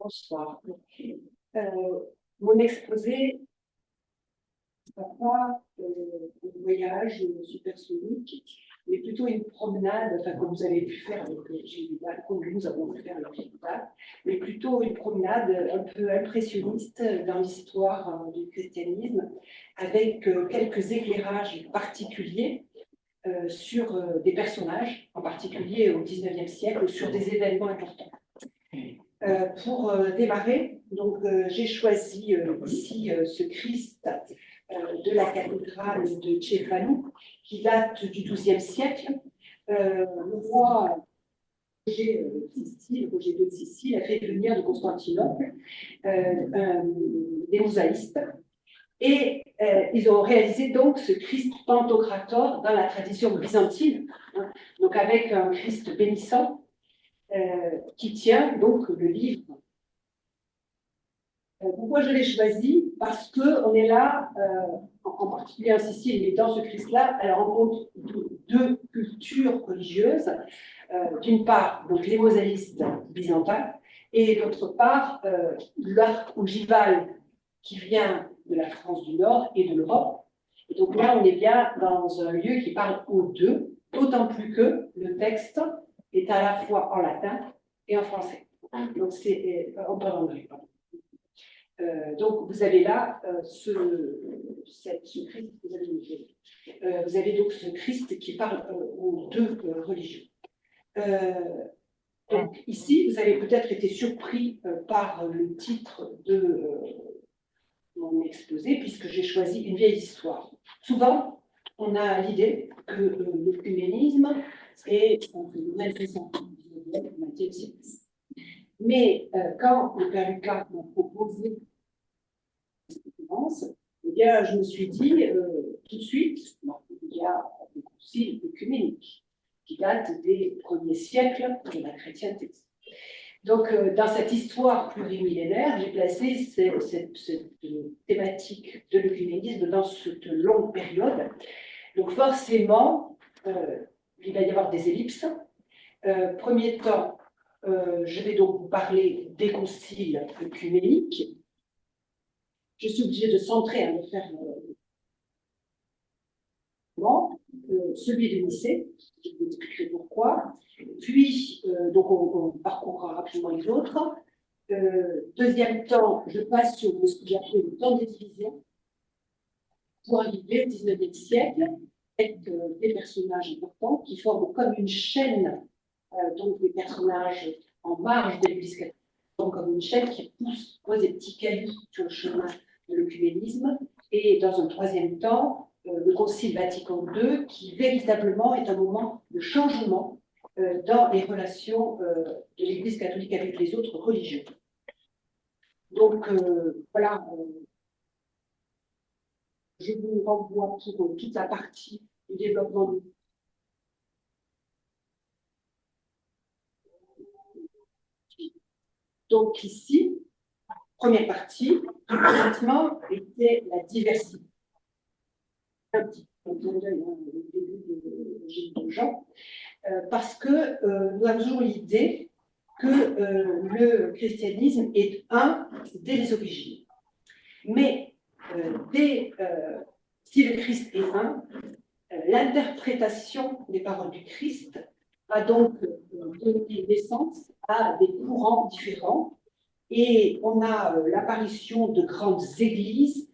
Bonsoir. Mon exposé ne sera pas un voyage supersonique, mais plutôt une promenade, enfin, comme vous avez pu faire avec Gilles Vidal, comme nous avons pu faire avec Gilles Vidal, mais plutôt une promenade un peu impressionniste dans l'histoire du christianisme, avec quelques éclairages particuliers sur des personnages, en particulier au XIXe siècle, sur des événements importants. Pour démarrer, donc j'ai choisi ici ce Christ de la cathédrale de Cefalù, qui date du XIIe siècle. Le roi Roger II de Sicile, a fait venir de Constantinople des mosaïstes, et ils ont réalisé donc ce Christ pantocrator dans la tradition byzantine, hein, donc avec un Christ bénissant qui tient donc le livre. Pourquoi je l'ai choisi? Parce qu'on est là, en particulier en Sicile, mais dans ce Christ-là, à la rencontre de deux cultures religieuses. D'une part, donc, les mosaïstes byzantins, et d'autre part, l'arc ogival qui vient de la France du Nord et de l'Europe. Et donc là, on est bien dans un lieu qui parle aux deux, d'autant plus que le texte est à la fois en latin et en français. Donc c'est en anglais. Donc vous avez là ce Christ, vous avez donc ce Christ qui parle aux deux religions. Donc ici, vous avez peut-être été surpris par le titre de mon exposé, puisque j'ai choisi une vieille histoire. Souvent, on a l'idée que l'œcuménisme est un phénomène récent, du XXe siècle. Mais quand le père Lucas m'a proposé cette conférence, eh bien, je me suis dit tout de suite, il y a le concile œcuménique qui date des premiers siècles de la chrétienté. Donc, dans cette histoire plurimillénaire, j'ai placé cette thématique de l'œcuménisme dans cette longue période. Donc, forcément, il va y avoir des ellipses. Premier temps, je vais donc vous parler des conciles œcuméniques. Je suis obligée de centrer, de faire celui de Nicée, je vous expliquerai pourquoi. Puis, donc on parcourra rapidement les autres. Deuxième temps, je passe sur ce que j'appelle le temps des divisions pour arriver au XIXe siècle avec des personnages importants qui forment comme une chaîne, donc des personnages en marge de l'Église catholique, comme une chaîne qui pose des petits cailloux sur le chemin de l'œcuménisme. Et dans un troisième temps, le Concile Vatican II, qui véritablement est un moment de changement dans les relations de l'Église catholique avec les autres religions. Donc, voilà, je vous renvoie pour toute la partie du développement. Donc, ici, première partie, effectivement, était la diversité. Un petit peu d'œil au début de Gilles de Jean, parce que nous avons toujours l'idée que le christianisme est un dès les origines. Mais si le Christ est un, l'interprétation des paroles du Christ va donc donner naissance à des courants différents. Et on a l'apparition de grandes églises,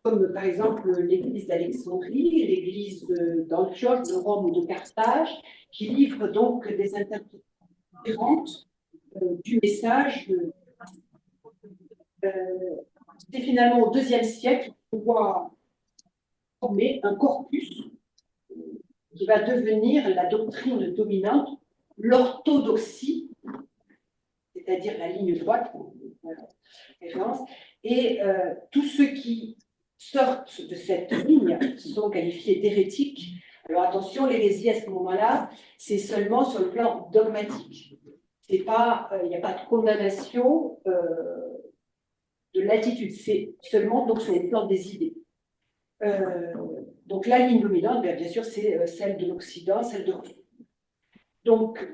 comme par exemple l'église d'Alexandrie, l'église d'Antioche, de Rome ou de Carthage, qui livrent donc des interprétations différentes du message. C'est finalement au IIe siècle qu'on voit former un corpus qui va devenir la doctrine dominante, l'orthodoxie, c'est-à-dire la ligne droite, référence, et tous ceux qui sortent de cette ligne sont qualifiés d'hérétiques. Alors attention, l'hérésie à ce moment-là, c'est seulement sur le plan dogmatique. Il n'y a pas de condamnation de l'attitude, c'est seulement donc, sur le plan des idées. Donc la ligne dominante, bien sûr, c'est celle de l'Occident, celle de Rome. Donc,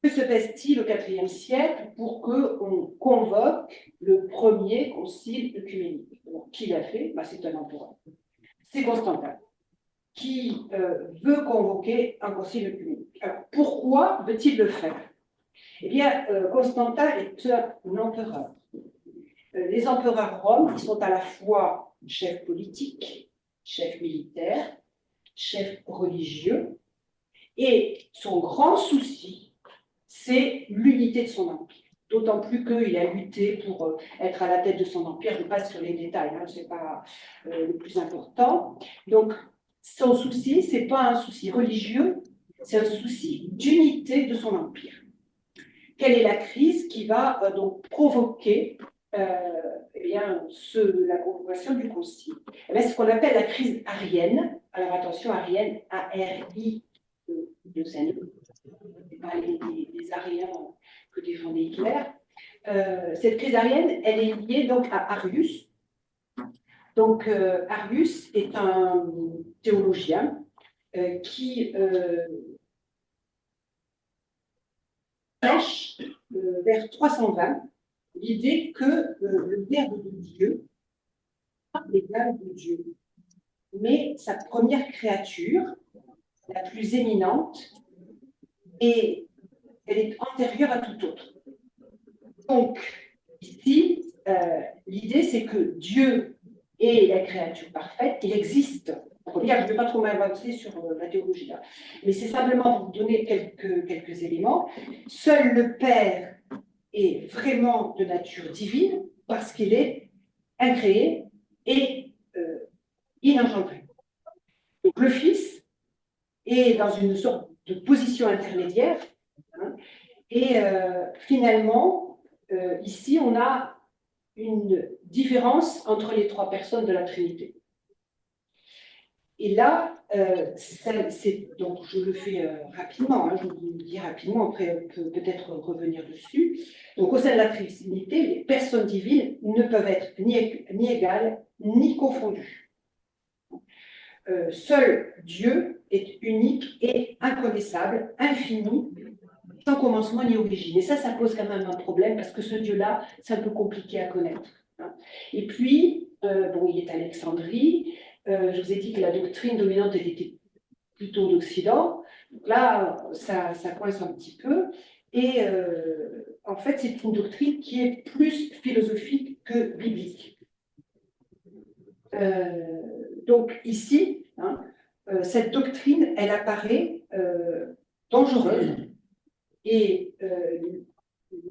que se passe-t-il au IVe siècle pour qu'on concile œcuménique. Alors, qui l'a fait? Ben, c'est un empereur. C'est Constantin, qui veut convoquer un concile œcuménique. Alors, pourquoi veut-il le faire? Eh bien, Constantin est un empereur. Les empereurs Rome, ils sont à la fois chefs politiques, chefs militaires, chefs religieux, et son grand souci, c'est l'unité de son empire. D'autant plus qu'il a lutté pour être à la tête de son empire. Je passe sur les détails, hein, ce n'est pas le plus important. Donc, son souci, ce n'est pas un souci religieux, c'est un souci d'unité de son empire. Quelle est la crise qui va donc provoquer eh bien, la convocation du concile? Eh c'est ce qu'on appelle la crise arienne. Alors attention, arienne, A-R-I-E-N, pas les Ariens que défendait Hitler. Cette crise arienne, elle est liée donc à Arius. Donc Arius est un théologien qui prêche vers 320 l'idée que le Verbe de Dieu est l'égal de Dieu. Mais sa première créature, la plus éminente, et elle est antérieure à tout autre. Donc, ici, l'idée, c'est que Dieu est la créature parfaite, il existe. Je ne vais pas trop m'avancer sur la théologie là, mais c'est simplement pour vous donner quelques éléments. Seul le Père est vraiment de nature divine parce qu'il est incréé et inengendré. Donc le Fils est dans une sorte de position intermédiaire, hein, et finalement, ici, on a une différence entre les trois personnes de la Trinité. Et là, donc je le fais rapidement, hein, je vous le dis rapidement, après on peut peut-être revenir dessus. Donc au sein de la Trinité, les personnes divines ne peuvent être ni égales, ni confondues. Seul Dieu est unique et inconnaissable, infini, sans commencement ni origine. Et ça pose quand même un problème, parce que ce Dieu-là, c'est un peu compliqué à connaître. Hein. Et puis, bon, il est à Alexandrie. Je vous ai dit que la doctrine dominante, elle était plutôt d'Occident. Donc là, ça coince un petit peu. Et en fait, c'est une doctrine qui est plus philosophique que biblique. Donc ici, hein, cette doctrine, elle apparaît dangereuse. Et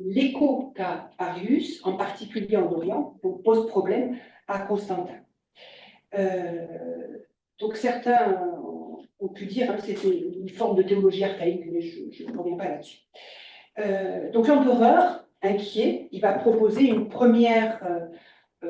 l'écho qu'a Arius, en particulier en Orient, pose problème à Constantin. Donc certains ont pu dire hein, que c'était une forme de théologie archaïque, mais je ne reviens pas là-dessus. Donc l'empereur, inquiet, il va proposer une première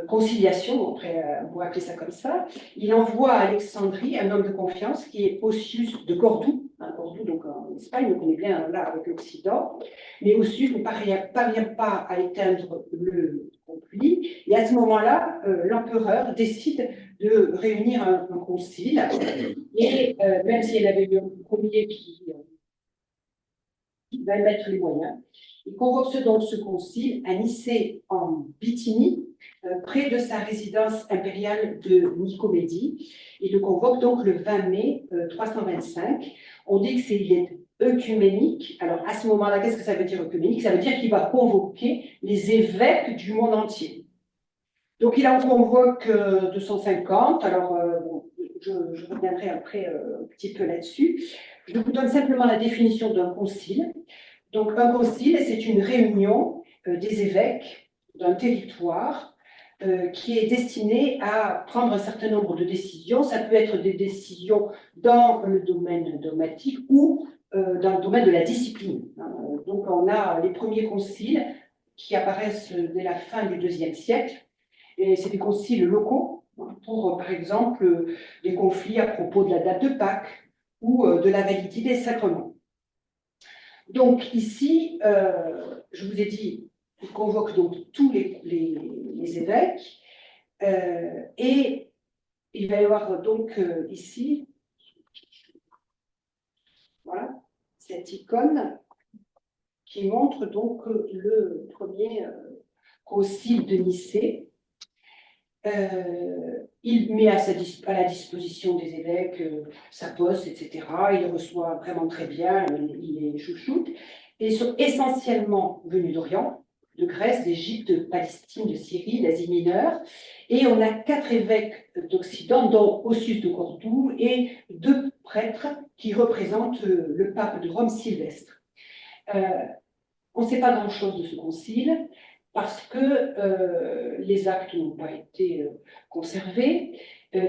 conciliation, après, on pourrait appeler ça comme ça. Il envoie à Alexandrie un homme de confiance qui est Ossius de Cordoue. Cordoue, donc en Espagne, on connaît bien là avec l'Occident. Mais Ossius ne parvient pas à éteindre le conflit. Et à ce moment-là, l'empereur décide de réunir un concile. Et même s'il y en avait eu un premier qui va mettre les moyens, il convoque donc ce concile à Nicée en Bithynie, près de sa résidence impériale de Nicomédie. Il le convoque donc le 20 mai 325. On dit que il est œcuménique. Alors à ce moment-là, qu'est-ce que ça veut dire œcuménique? Ça veut dire qu'il va convoquer les évêques du monde entier. Donc il en convoque 250. Alors bon, je reviendrai après un petit peu là-dessus. Je vous donne simplement la définition d'un concile. Donc un concile, c'est une réunion des évêques d'un territoire qui est destiné à prendre un certain nombre de décisions. Ça peut être des décisions dans le domaine dogmatique ou dans le domaine de la discipline. Donc on a les premiers conciles qui apparaissent dès la fin du IIe siècle, et c'est des conciles locaux pour, par exemple, des conflits à propos de la date de Pâques ou de la validité des sacrements. Donc ici, je vous ai dit, il convoque donc tous les évêques, et il va y avoir donc ici, voilà, cette icône qui montre donc le premier concile de Nicée. Il met à la disposition des évêques sa poste, etc. Il reçoit vraiment très bien, il est chouchoute. Et ils sont essentiellement venus d'Orient, de Grèce, d'Égypte, de Palestine, de Syrie, d'Asie mineure. Et on a 4 évêques d'Occident, dont Ossius de Cordoue, et 2 prêtres qui représentent le pape de Rome, Sylvestre. On ne sait pas grand-chose de ce concile parce que les actes n'ont pas été conservés.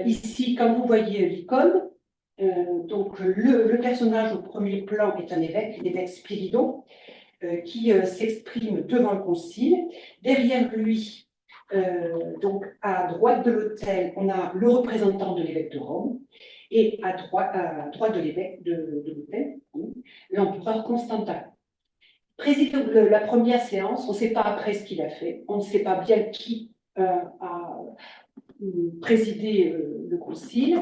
Ici, quand vous voyez l'icône, donc le personnage au premier plan est un évêque, l'évêque Spiridon, qui s'exprime devant le concile. Derrière lui, donc à droite de l'autel, on a le représentant de l'évêque de Rome, et à droite de l'évêque de l'autel, l'empereur Constantin. Président de la première séance, on ne sait pas après ce qu'il a fait, on ne sait pas bien qui a présidé le concile.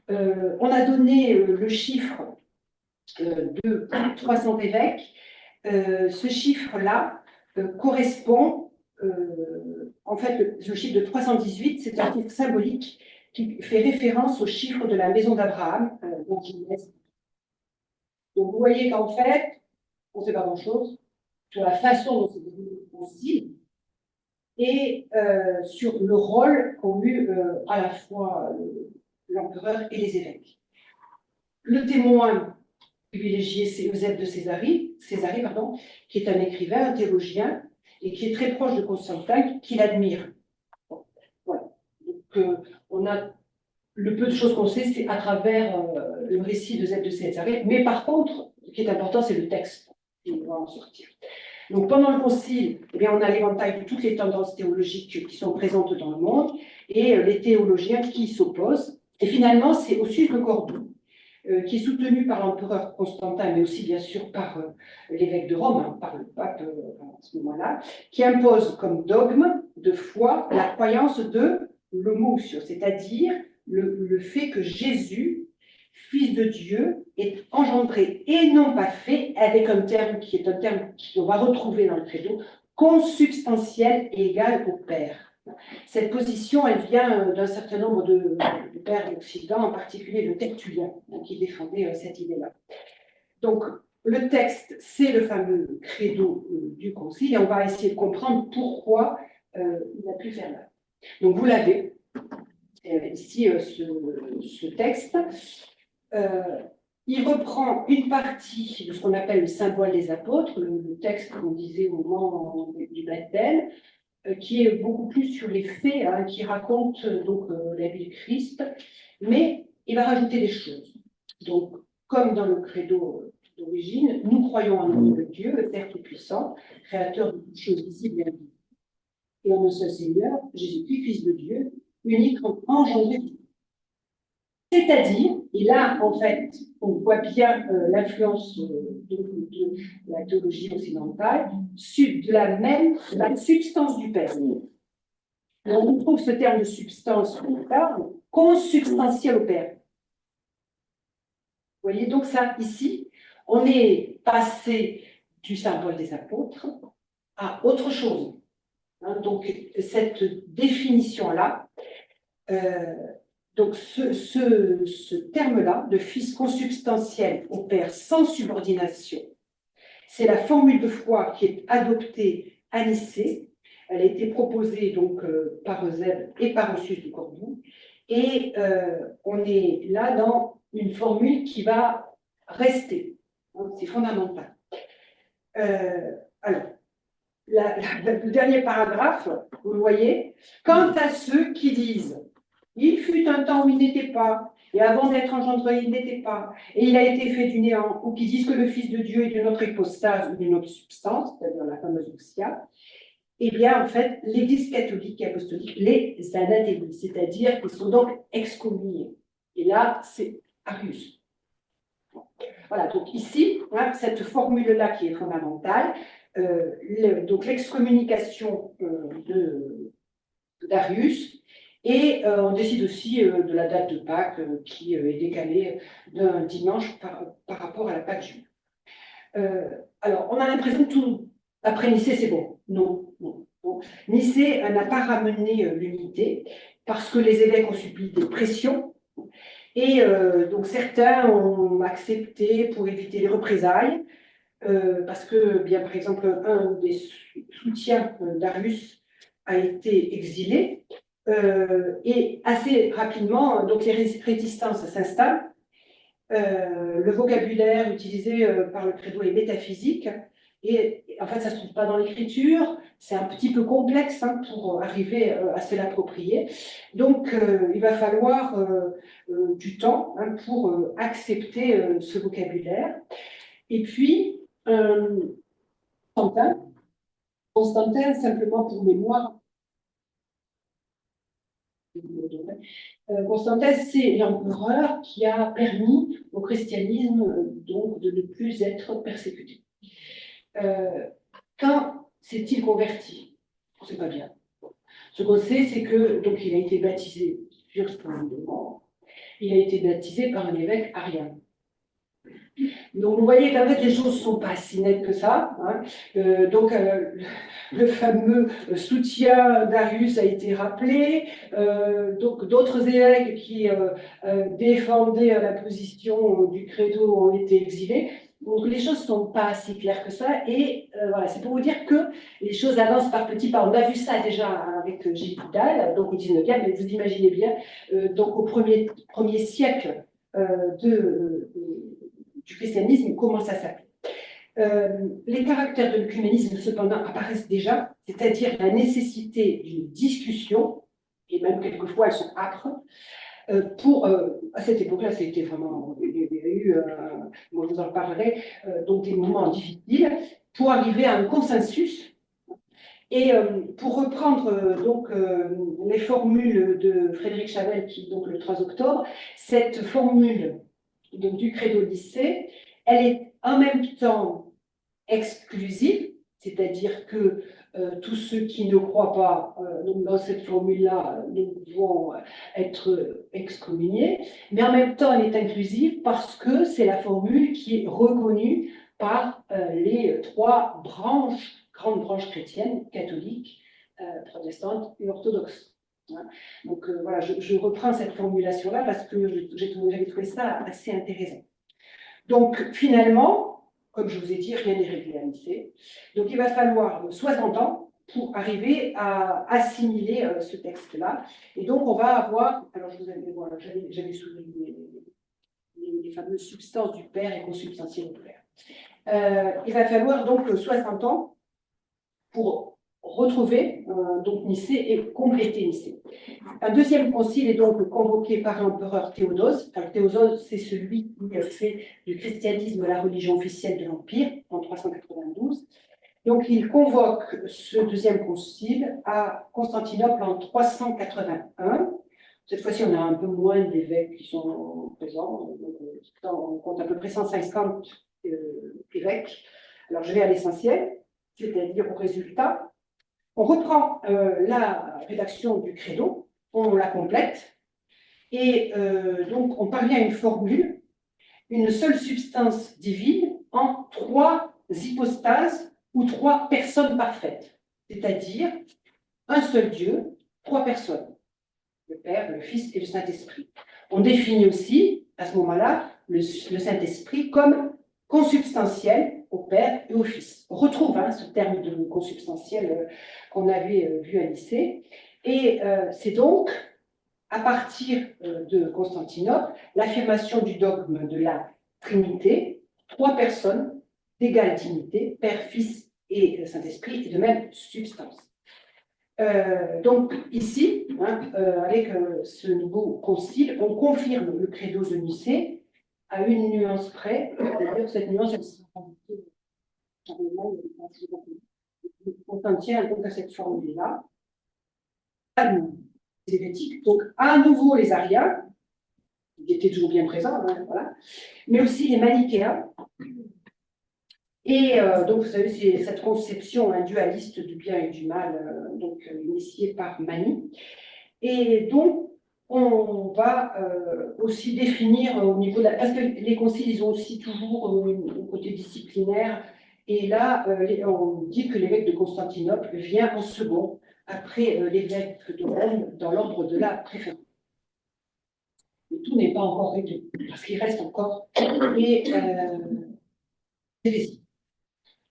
On a donné le chiffre de 300 évêques. Ce chiffre-là correspond, en fait, le chiffre de 318, c'est un chiffre symbolique qui fait référence au chiffre de la maison d'Abraham. Donc, vous voyez qu'en fait, on ne sait pas grand-chose sur la façon dont c'est devenu le concile et sur le rôle qu'ont eu à la fois l'empereur et les évêques. Le témoin privilégié, c'est Eusèbe de Césarée, qui est un écrivain, un théologien, et qui est très proche de Constantin, qui l'admire. Voilà. Donc, on a le peu de choses qu'on sait, c'est à travers le récit d'Eusèbe de Césarée, mais par contre, ce qui est important, c'est le texte, et on va en sortir. Donc, pendant le concile, eh bien, on a l'éventail de toutes les tendances théologiques qui sont présentes dans le monde et les théologiens qui s'opposent. Et finalement, c'est Ossius de Cordoue, qui est soutenu par l'empereur Constantin, mais aussi bien sûr par l'évêque de Rome, hein, par le pape à ce moment-là, qui impose comme dogme de foi la croyance de l'homoousion, c'est-à-dire le fait que Jésus, Fils de Dieu, est engendré et non pas fait, avec un terme qui est un terme qu'on va retrouver dans le credo, consubstantiel et égal au Père. Cette position, elle vient d'un certain nombre de pères d'Occident, en particulier de Tertullien, qui défendait cette idée-là. Donc, le texte, c'est le fameux credo du concile, et on va essayer de comprendre pourquoi il a pu faire là. Donc, vous l'avez ici, ce texte. Il reprend une partie de ce qu'on appelle le symbole des apôtres, le texte qu'on disait au moment du baptême, qui est beaucoup plus sur les faits, hein, qui raconte donc la vie du Christ, mais il va rajouter des choses. Donc, comme dans le credo d'origine, nous croyons en un seul Dieu, le Père Tout-Puissant, créateur de toutes choses visibles et invisibles, et en un seul Seigneur, Jésus-Christ, Fils de Dieu, unique engendré de Dieu. C'est-à-dire, et là, en fait, on voit bien l'influence de la théologie occidentale, de la substance du Père. Alors, on trouve ce terme de substance, on parle, consubstantiel au Père. Vous voyez, donc ça, ici, on est passé du symbole des apôtres à autre chose. Hein, donc, cette définition-là, donc ce terme-là, de fils consubstantiel au Père sans subordination, c'est la formule de foi qui est adoptée à Nicée. Elle a été proposée donc par Eusèbe et par Ossius de Cordoue. Et on est là dans une formule qui va rester. C'est fondamental. Alors, le dernier paragraphe, vous le voyez, quant à ceux qui disent « Il fut un temps où il n'était pas, et avant d'être engendré, il n'était pas, et il a été fait du néant », ou qui disent que le Fils de Dieu est d'une autre hypostase ou d'une autre substance, c'est-à-dire la fameuse ousia, eh bien, en fait, l'Église catholique et apostolique les anathémise, c'est-à-dire qu'ils sont donc excommuniés. Et là, c'est Arius. Voilà, donc ici, hein, cette formule-là qui est fondamentale, donc l'excommunication d'Arius, et on décide aussi de la date de Pâques qui est décalée d'un dimanche par rapport à la Pâque juive. Alors, on a l'impression que tout, après Nicée, c'est bon. Non, non. Nicée n'a pas ramené l'unité, parce que les évêques ont subi des pressions. Et donc certains ont accepté pour éviter les représailles, parce que, bien, par exemple, un des soutiens d'Arius a été exilé, et assez rapidement, donc les réticences s'installent. Le vocabulaire utilisé par le credo est métaphysique, et en fait, ça ne se trouve pas dans l'écriture, c'est un petit peu complexe hein, pour arriver à se l'approprier. Donc, il va falloir du temps hein, pour accepter ce vocabulaire. Et puis, Constantin, Constantin, simplement pour mémoire, Constantin, c'est l'empereur qui a permis au christianisme donc de ne plus être persécuté. Quand s'est-il converti? On ne sait pas bien. Ce qu'on sait, c'est que donc il a été baptisé spontanément. Il a été baptisé par un évêque arien. Donc vous voyez qu'en fait les choses ne sont pas si nettes que ça. Hein. Le fameux soutien d'Arius a été rappelé. Donc d'autres évêques qui défendaient la position du credo ont été exilés. Donc les choses ne sont pas si claires que ça. Et voilà, c'est pour vous dire que les choses avancent par petits pas. On a vu ça déjà avec Gilles Vidal, donc au 19e, mais vous imaginez bien, donc au premier siècle du christianisme, comment ça s'appelle. Les caractères de l'œcuménisme, cependant, apparaissent déjà, c'est-à-dire la nécessité d'une discussion, et même quelquefois elles sont âpres, à cette époque-là, c'était vraiment, il y a eu, bon, je vous en parlerai, donc des moments difficiles, pour arriver à un consensus. Et pour reprendre donc les formules de Frédéric Chavel, qui donc le 3 octobre, cette formule donc, du credo nicée, elle est en même temps exclusive, c'est-à-dire que tous ceux qui ne croient pas donc dans cette formule-là vont être excommuniés, mais en même temps elle est inclusive parce que c'est la formule qui est reconnue par les trois grandes branches chrétiennes, catholiques, protestantes et orthodoxes. Hein. Donc voilà, je reprends cette formulation-là parce que j'avais trouvé ça assez intéressant. Donc finalement, comme je vous ai dit, rien n'est réglé à Nicée. Donc il va falloir 60 ans pour arriver à assimiler ce texte-là. Et donc on va avoir, alors je vous avais, voilà, j'avais souligné les fameuses substances du Père et consubstantielles du Père. Il va falloir donc 60 ans pour retrouver donc Nicée et compléter Nicée. Un deuxième concile est donc convoqué par l'empereur Théodose. Alors, Théodose, c'est celui qui a fait du christianisme la religion officielle de l'Empire en 392. Donc, il convoque ce deuxième concile à Constantinople en 381. Cette fois-ci, on a un peu moins d'évêques qui sont présents. Donc, on compte à peu près 150 évêques. Alors, je vais à l'essentiel, c'est-à-dire au résultat. On reprend la rédaction du credo, on la complète, et donc on parvient à une formule, une seule substance divine en trois hypostases ou trois personnes parfaites, c'est-à-dire un seul Dieu, trois personnes, le Père, le Fils et le Saint-Esprit. On définit aussi, à ce moment-là, le Saint-Esprit comme consubstantiel au Père et au Fils. On retrouve ce terme de consubstantiel qu'on avait vu à Nicée. Et c'est donc, à partir de Constantinople, l'affirmation du dogme de la Trinité, trois personnes d'égale dignité, Père, Fils et Saint-Esprit, et de même substance. Donc ici, avec ce nouveau concile, on confirme le credo de Nicée à une nuance près. D'ailleurs, cette nuance, elle sera rajoutée on s'en tient donc à cette formule-là. Les hérétiques, donc à nouveau les ariens, qui étaient toujours bien présents, voilà, mais aussi les manichéens. Et donc, vous savez, c'est cette conception dualiste du bien et du mal, donc initiée par Mani. Et donc, on va aussi définir au niveau de la... Parce que les conciles, ils ont aussi toujours un côté disciplinaire. Et là, on dit que l'évêque de Constantinople vient en second après l'évêque de Rome dans l'ordre de la préférence. Mais tout n'est pas encore réglé, parce qu'il reste encore des hérésies.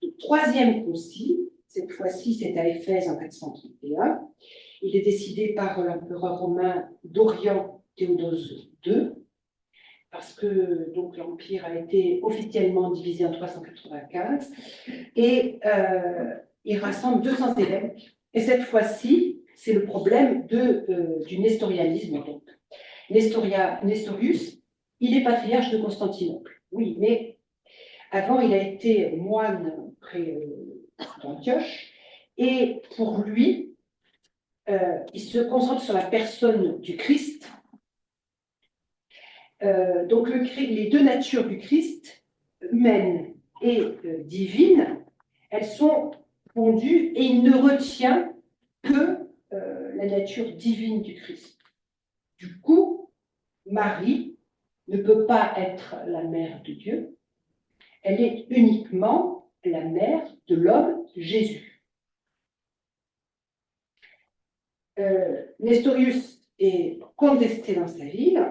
Le troisième concile, cette fois-ci c'est à Éphèse en 431, il est décidé par l'empereur romain d'Orient Théodose II, parce que donc l'Empire a été officiellement divisé en 395, et il rassemble 200 évêques. Et cette fois-ci, c'est le problème du nestorianisme. Donc. Nestorius, il est patriarche de Constantinople, oui, mais avant, il a été moine près d'Antioche, et pour lui, il se concentre sur la personne du Christ. Donc les deux natures du Christ, humaine et divine, elles sont fondues et il ne retient que la nature divine du Christ. Du coup, Marie ne peut pas être la mère de Dieu, elle est uniquement la mère de l'homme Jésus. Nestorius est contesté dans sa ville,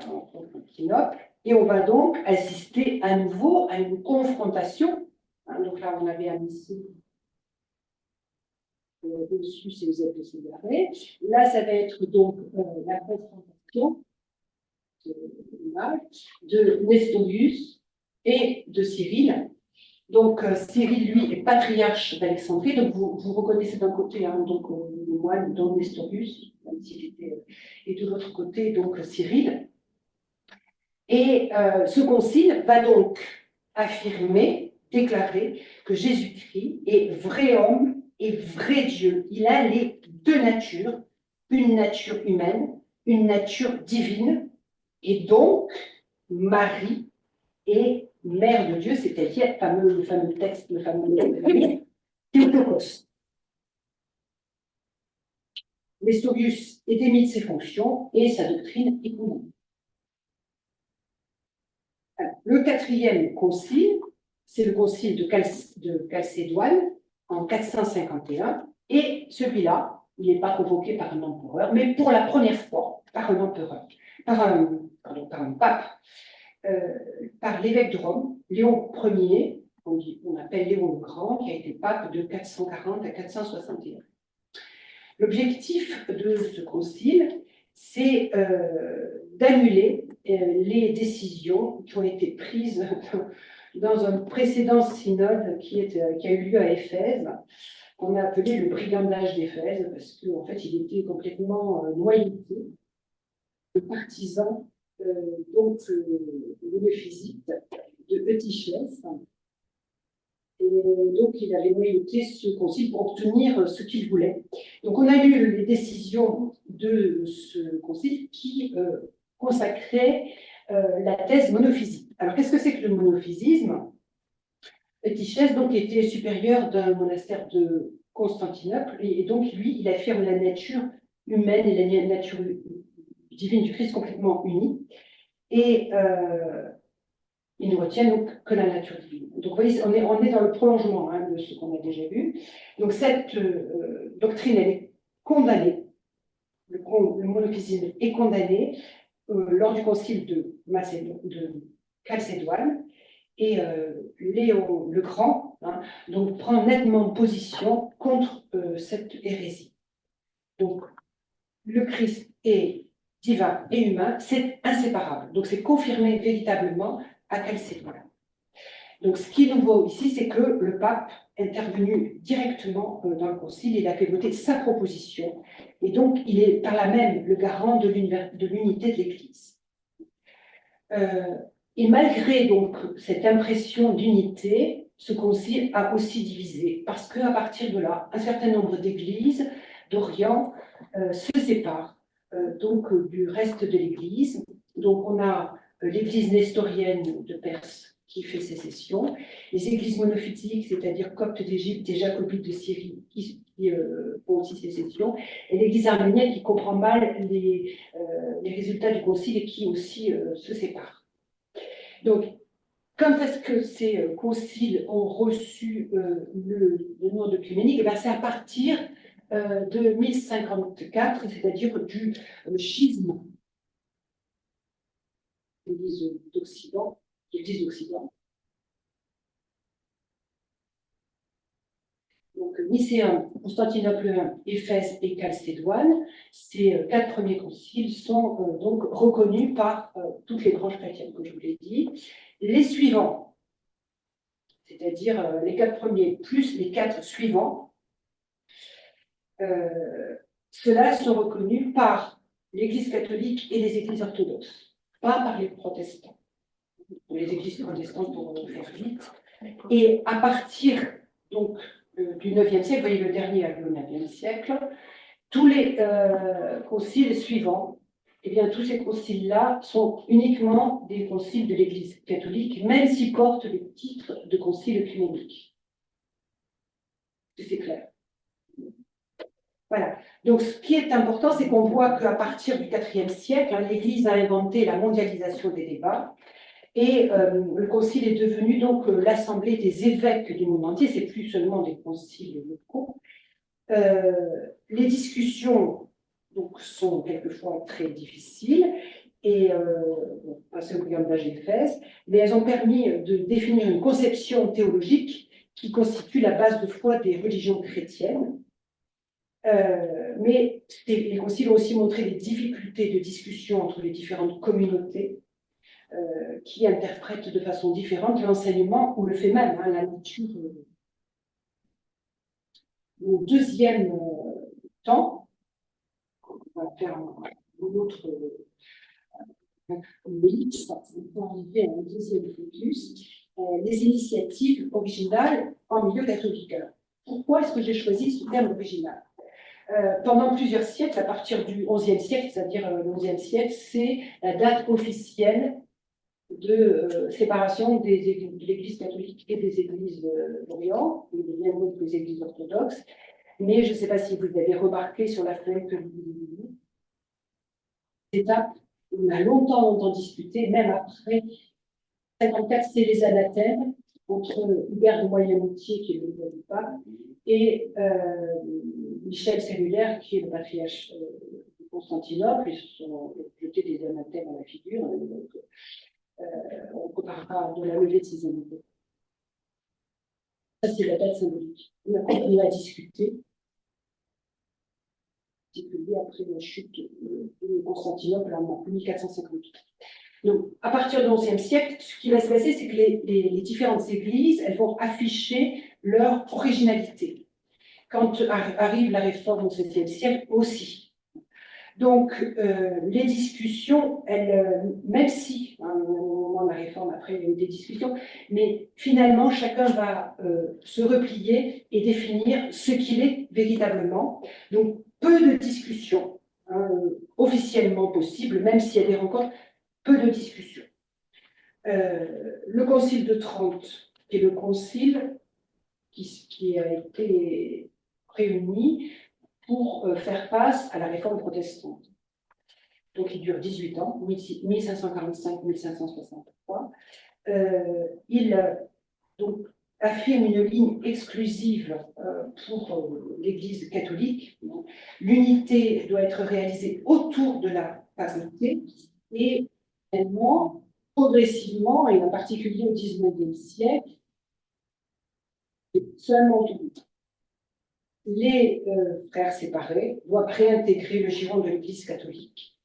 en Constantinople, et on va donc assister à nouveau à une confrontation. Donc là, on avait Amici dessus, c'est Eusèbe de Césarée. Là, ça va être donc la confrontation de Nestorius et de Cyril. Donc, Cyril, lui, est patriarche d'Alexandrie. Donc, vous reconnaissez d'un côté donc, le moine, dont Nestorius, même s'il était, et de l'autre côté, donc, Cyril. Et ce concile va donc affirmer, déclarer que Jésus-Christ est vrai homme et vrai Dieu. Il a les deux natures, une nature humaine, une nature divine, et donc Marie est mère de Dieu, c'est-à-dire le fameux texte, le fameux Théotokos. Nestorius est démis de ses fonctions et sa doctrine est condamnée. Le quatrième concile, c'est le concile de Chalcédoine en 451, et celui-là, il n'est pas convoqué par un empereur, mais pour la première fois par un empereur, par un pape, par l'évêque de Rome, Léon Ier, on appelle Léon le Grand, qui a été pape de 440 à 461. L'objectif de ce concile, c'est d'annuler les décisions qui ont été prises dans un précédent synode qui a eu lieu à Éphèse, qu'on a appelé le brigandage d'Éphèse, parce qu'en fait, il était complètement noyauté de partisans donc de l'Éphésite, de Eutychès. Et donc, il avait noyauté ce concile pour obtenir ce qu'il voulait. Donc, on a lu les décisions de ce concile qui consacrait la thèse monophysique. Alors, qu'est-ce que c'est que le monophysisme? Eutychès, donc, était supérieur d'un monastère de Constantinople, et donc, lui, il affirme la nature humaine et la nature divine du Christ complètement unies. Et il ne retient donc que la nature divine. Donc, vous voyez, on est dans le prolongement de ce qu'on a déjà vu. Donc, cette doctrine, elle est condamnée. Le monophysisme est condamné lors du concile de Chalcédoine. Et Léon le Grand donc, prend nettement position contre cette hérésie. Donc, le Christ est divin et humain, c'est inséparable. Donc, c'est confirmé véritablement à Chalcédoine. Donc, ce qui est nouveau ici, c'est que le pape est intervenu directement dans le concile, il a fait voter sa proposition, et donc il est par là même le garant de l'unité de l'Église. Et malgré donc cette impression d'unité, ce concile a aussi divisé, parce qu'à partir de là, un certain nombre d'églises d'Orient se séparent donc du reste de l'Église. Donc on a l'Église nestorienne de Perse qui fait sécession, les églises monophysiques, c'est-à-dire coptes d'Égypte et jacobites de Syrie, qui font aussi sécession, et l'Église arménienne qui comprend mal les résultats du concile et qui aussi se sépare. Donc, quand est-ce que ces conciles ont reçu le nom d'œcuménique? C'est à partir de 1054, c'est-à-dire du schisme de l'Église d'Occident, Donc, Nicéen, Constantinople I, Éphèse et Chalcédoine, ces quatre premiers conciles sont donc reconnus par toutes les branches chrétiennes, comme je vous l'ai dit. Les suivants, c'est-à-dire les quatre premiers plus les quatre suivants, ceux-là sont reconnus par l'Église catholique et les églises orthodoxes, pas par les protestants. Les églises protestantes, pour faire vite. Et à partir donc, du IXe siècle, vous voyez le dernier avec le IXe siècle, tous les conciles suivants, eh bien, tous ces conciles-là sont uniquement des conciles de l'Église catholique, même s'ils portent le titre de concile œcuménique. C'est clair. Voilà. Donc, ce qui est important, c'est qu'on voit qu'à partir du IVe siècle, l'Église a inventé la mondialisation des débats, et le concile est devenu donc l'assemblée des évêques du monde entier, c'est plus seulement des conciles locaux. Les discussions donc, sont quelquefois très difficiles, et passé au brigantage d'Éphèse, mais elles ont permis de définir une conception théologique qui constitue la base de foi des religions chrétiennes. Mais les conciles ont aussi montré des difficultés de discussion entre les différentes communautés qui interprètent de façon différente l'enseignement ou le fait même, la nature. Au deuxième temps, on va faire un autre ellipse, on va arriver à un deuxième focus, les initiatives originales en milieu catholique. Alors, pourquoi est-ce que j'ai choisi ce terme original? Pendant plusieurs siècles, à partir du XIe siècle, c'est-à-dire le XIe siècle, c'est la date officielle de séparation de l'Église catholique et des Églises d'Orient, et des Églises orthodoxes. Mais je ne sais pas si vous avez remarqué sur la feuille que vous avez cette étape, on a longtemps discuté, même après 54, c'est les anathèmes, entre Hubert de Moyenmoutier, qui est le roi du pape, et Michel Cellulaire, qui est le patriarche de Constantinople. Ils se sont jetés des anathèmes à la figure. Donc, on comparera de la levée de ces anathèmes. Ça, c'est la date symbolique. On a continué à discuter, particulier après la chute de Constantinople en 1458. Donc, à partir du XIe siècle, ce qui va se passer, c'est que les différentes églises, elles vont afficher leur originalité. Quand arrive la réforme au XVIIe siècle aussi. Donc, les discussions, même si, au moment de la réforme, après, il y a eu des discussions, mais finalement, chacun va se replier et définir ce qu'il est véritablement. Donc, peu de discussions officiellement possibles, même s'il y a des rencontres, peu de discussions. Le Concile de Trente, qui est le concile qui a été réuni pour faire face à la réforme protestante. Donc, il dure 18 ans, 1545-1563. Il donc, affirme une ligne exclusive pour l'Église catholique. L'unité doit être réalisée autour de la parité et progressivement, et en particulier au XIXe siècle, seulement les frères séparés doivent réintégrer le giron de l'Église catholique.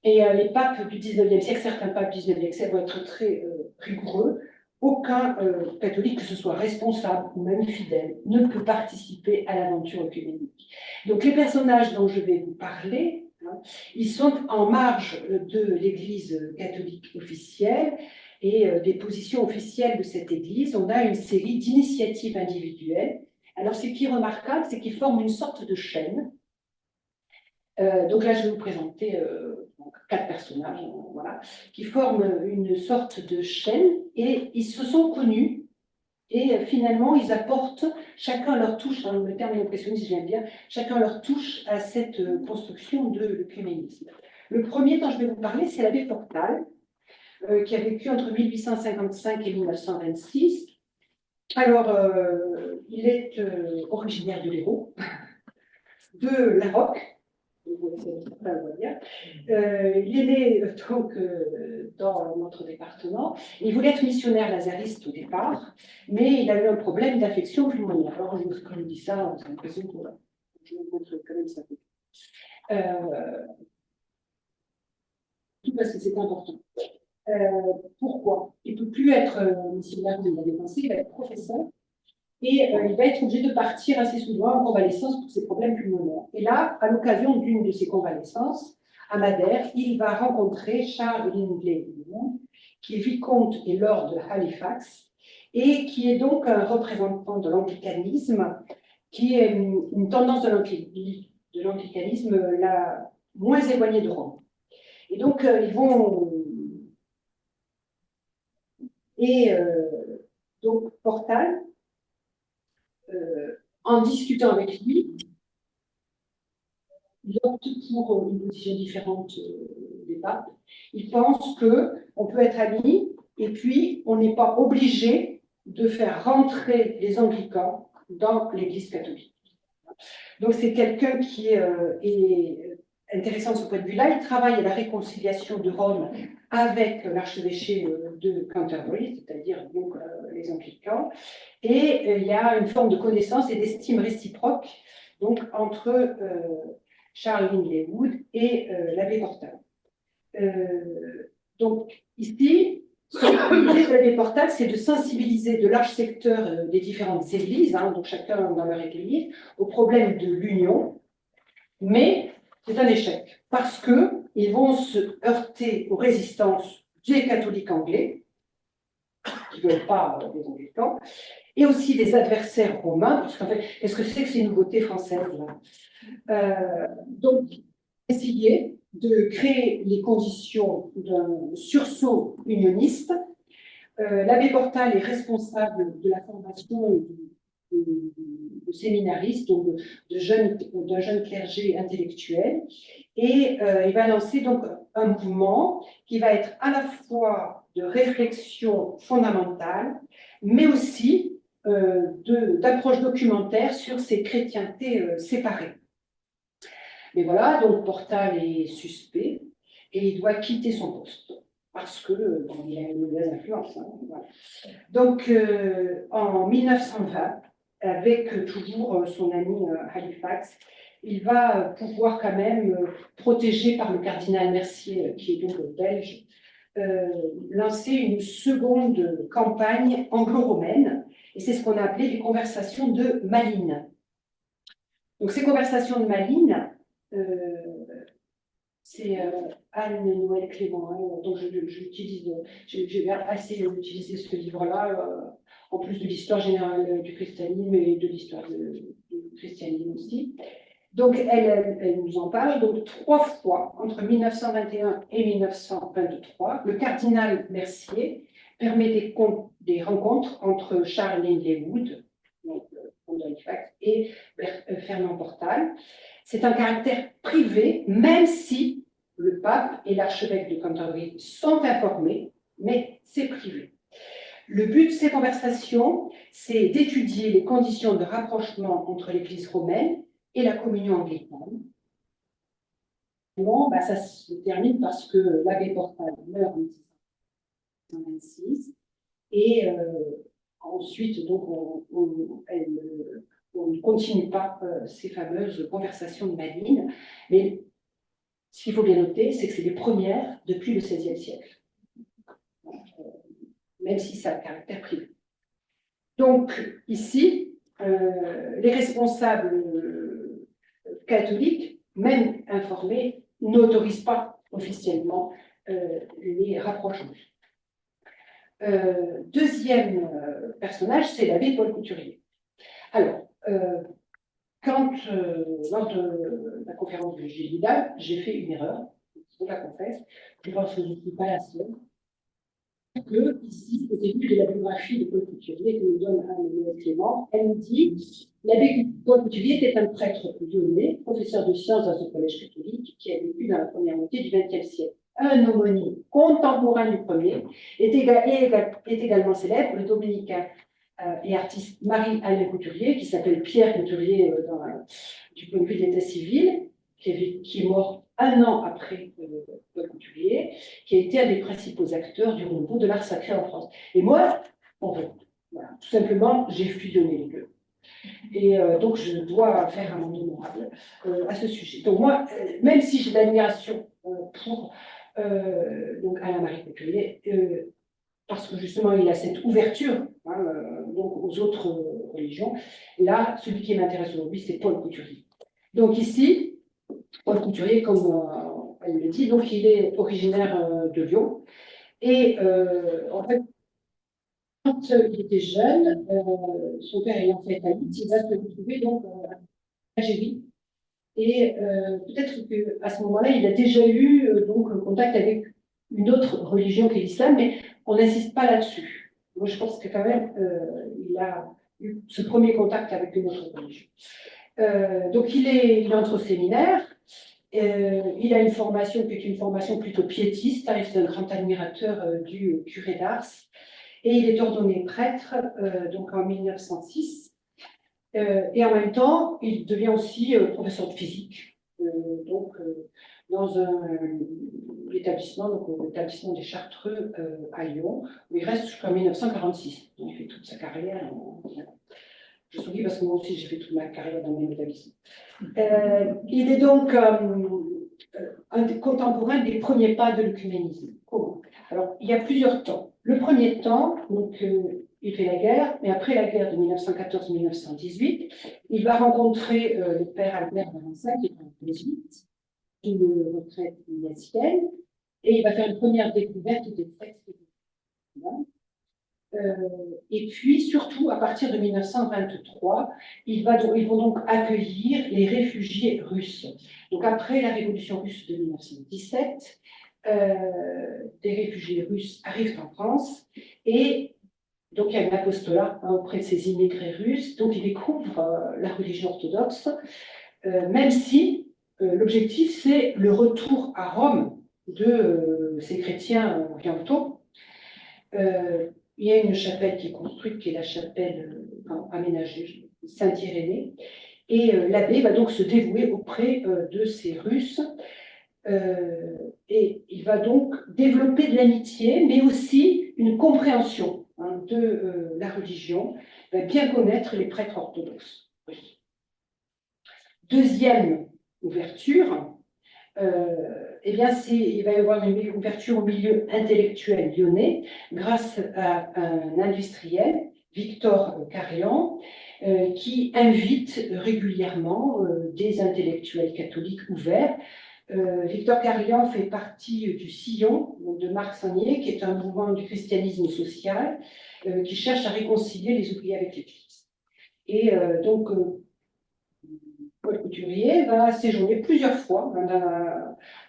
Et les papes du XIXe siècle, certains papes du XIXe siècle vont être très rigoureux. Aucun catholique, que ce soit responsable ou même fidèle, ne peut participer à l'aventure œcuménique. Donc les personnages dont je vais vous parler, ils sont en marge de l'Église catholique officielle et des positions officielles de cette Église. On a une série d'initiatives individuelles. Alors ce qui est remarquable, c'est qu'ils forment une sorte de chaîne. Donc là, je vais vous présenter 4 personnages, voilà, qui forment une sorte de chaîne, et ils se sont connus, et finalement, ils apportent chacun leur touche, le terme impressionniste, j'aime bien, chacun leur touche à cette construction de l'œcuménisme. Le premier dont je vais vous parler, c'est l'abbé Portal, qui a vécu entre 1855 et 1926. Alors, il est originaire de l'Hérault. de La Roque. Il est né donc dans notre département. Il voulait être missionnaire lazariste au départ, mais il a eu un problème d'infection pulmonaire. Alors, quand je dis ça, j'ai l'impression que je vous montre quand même ça. Tout parce que c'est important. Pourquoi? Il ne peut plus être missionnaire comme il l'avait pensé, il va être professeur. Et il va être obligé de partir assez souvent en convalescence pour ses problèmes pulmonaire. Et là, à l'occasion d'une de ses convalescences, à Madère, il va rencontrer Charles Lindley, qui est vicomte et lord de Halifax, et qui est donc un représentant de l'anglicanisme, qui est une tendance de l'anglicanisme la moins éloignée de Rome. Et donc, ils vont... Et donc, Portal, en discutant avec lui, il opte pour une position différente des papes. Il pense qu'on peut être amis et puis on n'est pas obligé de faire rentrer les anglicans dans l'Église catholique. Donc c'est quelqu'un qui est intéressant de ce point de vue-là. Il travaille à la réconciliation de Rome avec l'archevêché de Canterbury, c'est-à-dire donc les anglicans. Et il y a une forme de connaissance et d'estime réciproque donc, entre Charles Lindley Wood et l'abbé Portal. Donc ici, l'idée de l'abbé Portal, c'est de sensibiliser de larges secteurs des différentes églises, donc chacun dans leur église, au problème de l'union, mais c'est un échec, parce qu'ils vont se heurter aux résistances des catholiques anglais, qui ne veulent pas des anglicans, et aussi des adversaires romains, parce qu'en fait, qu'est-ce que c'est que ces nouveautés françaises là donc, essayer de créer les conditions d'un sursaut unioniste. L'abbé Portal est responsable de la formation de séminaristes, donc d'un jeune clergé intellectuel, et il va lancer donc un mouvement qui va être à la fois de réflexion fondamentale, mais aussi d'approche documentaire sur ces chrétientés séparées. Mais voilà, donc Portal est suspect et il doit quitter son poste parce que il a une mauvaise influence. Voilà. Donc en 1920, avec toujours son ami Halifax, il va pouvoir quand même, protégé par le cardinal Mercier, qui est donc belge, lancer une seconde campagne anglo-romaine, et c'est ce qu'on a appelé les conversations de Malines. Donc ces conversations de Malines, c'est Anne-Noël Clément, donc j'ai assez utilisé ce livre-là, en plus de l'histoire générale du christianisme et de l'histoire du christianisme aussi. Donc elle nous en parle. Donc 3 fois, entre 1921 et 1923, le cardinal Mercier permet des rencontres entre Charles Lindley Wood, donc et Fernand Portal. C'est un caractère privé, même si le pape et l'archevêque de Canterbury sont informés, mais c'est privé. Le but de ces conversations, c'est d'étudier les conditions de rapprochement entre l'Église romaine et la communion anglicane. Bon, ça se termine parce que l'abbé Portal meurt en 1626 et ensuite, donc, on ne continue pas ces fameuses conversations de Malines, mais ce qu'il faut bien noter, c'est que c'est les premières depuis le XVIe siècle, même si ça a un caractère privé. Donc, ici, les responsables catholiques, même informés, n'autorisent pas officiellement les rapprochements. Deuxième personnage, c'est l'abbé Paul Couturier. Alors, lors de la conférence de Gilles Vidal, j'ai fait une erreur, je la confesse, je pense que je ne suis pas la seule, que ici, au début de la biographie de Paul Couturier que nous donne Anne-Noël Clément, elle nous dit « L'abbé Paul Couturier était un prêtre lyonnais, professeur de sciences dans un collège catholique qui a vécu dans la première moitié du XXe siècle. Un homonyme contemporain du premier est également célèbre, le dominicain et artiste Marie-Alain Couturier, qui s'appelle Pierre Couturier du point de vue de l'état civil, qui est mort un an après Paul Couturier, qui a été un des principaux acteurs du renouveau de l'art sacré en France. Et moi, en fait, voilà, tout simplement, j'ai fusionné les deux. Et donc, je dois faire un monde honorable à ce sujet. Donc, moi, même si j'ai de l'admiration pour donc Alain-Marie Couturier, parce que justement, il a cette ouverture hein, donc aux autres religions, là, celui qui m'intéresse aujourd'hui, c'est Paul Couturier. Donc, ici, Paul Couturier, comme elle le dit, donc, il est originaire de Lyon. Et en fait, quand il était jeune, son père ayant fait faillite, il va se retrouver donc en Algérie. Et peut-être qu'à ce moment-là, il a déjà eu donc contact avec une autre religion qu'est l'islam, mais on n'insiste pas là-dessus. Moi, je pense que quand même, il a eu ce premier contact avec une autre religion. Donc, il entre au séminaire. Il a une formation qui est une formation plutôt piétiste. Il est un grand admirateur du curé d'Ars. Et il est ordonné prêtre donc en 1906. Et en même temps, il devient aussi professeur de physique, dans un établissement, donc l'établissement des Chartreux à Lyon, où il reste jusqu'en 1946. Donc, il fait toute sa carrière. Je souris parce que moi aussi, j'ai fait toute ma carrière dans le même établissement. Il est donc un des contemporains des premiers pas de l'œcuménisme. Comment? Alors, il y a plusieurs temps. Le premier temps, donc, il fait la guerre, mais après la guerre de 1914-1918, il va rencontrer le père Albert Valentin, qui est un jésuite, une retraite ignatienne, et il va faire une première découverte des textes. Et puis, surtout, à partir de 1923, ils vont donc accueillir les réfugiés russes. Donc, après la révolution russe de 1917, des réfugiés russes arrivent en France et donc il y a un apostolat auprès de ces immigrés russes. Donc, ils découvrent la religion orthodoxe, même si l'objectif, c'est le retour à Rome de ces chrétiens orientaux. Il y a une chapelle qui est construite, qui est la chapelle aménagée, Saint-Irénée, et l'abbé va donc se dévouer auprès de ces Russes, et il va donc développer de l'amitié, mais aussi une compréhension de la religion, il va bien connaître les prêtres orthodoxes. Deuxième ouverture, eh bien, il va y avoir une ouverture au milieu intellectuel lyonnais grâce à un industriel, Victor Carrian, qui invite régulièrement des intellectuels catholiques ouverts. Victor Carrian fait partie du Sillon de Marc Sangnier, qui est un mouvement du christianisme social qui cherche à réconcilier les ouvriers avec l'Église. Et donc, Paul Couturier va séjourner plusieurs fois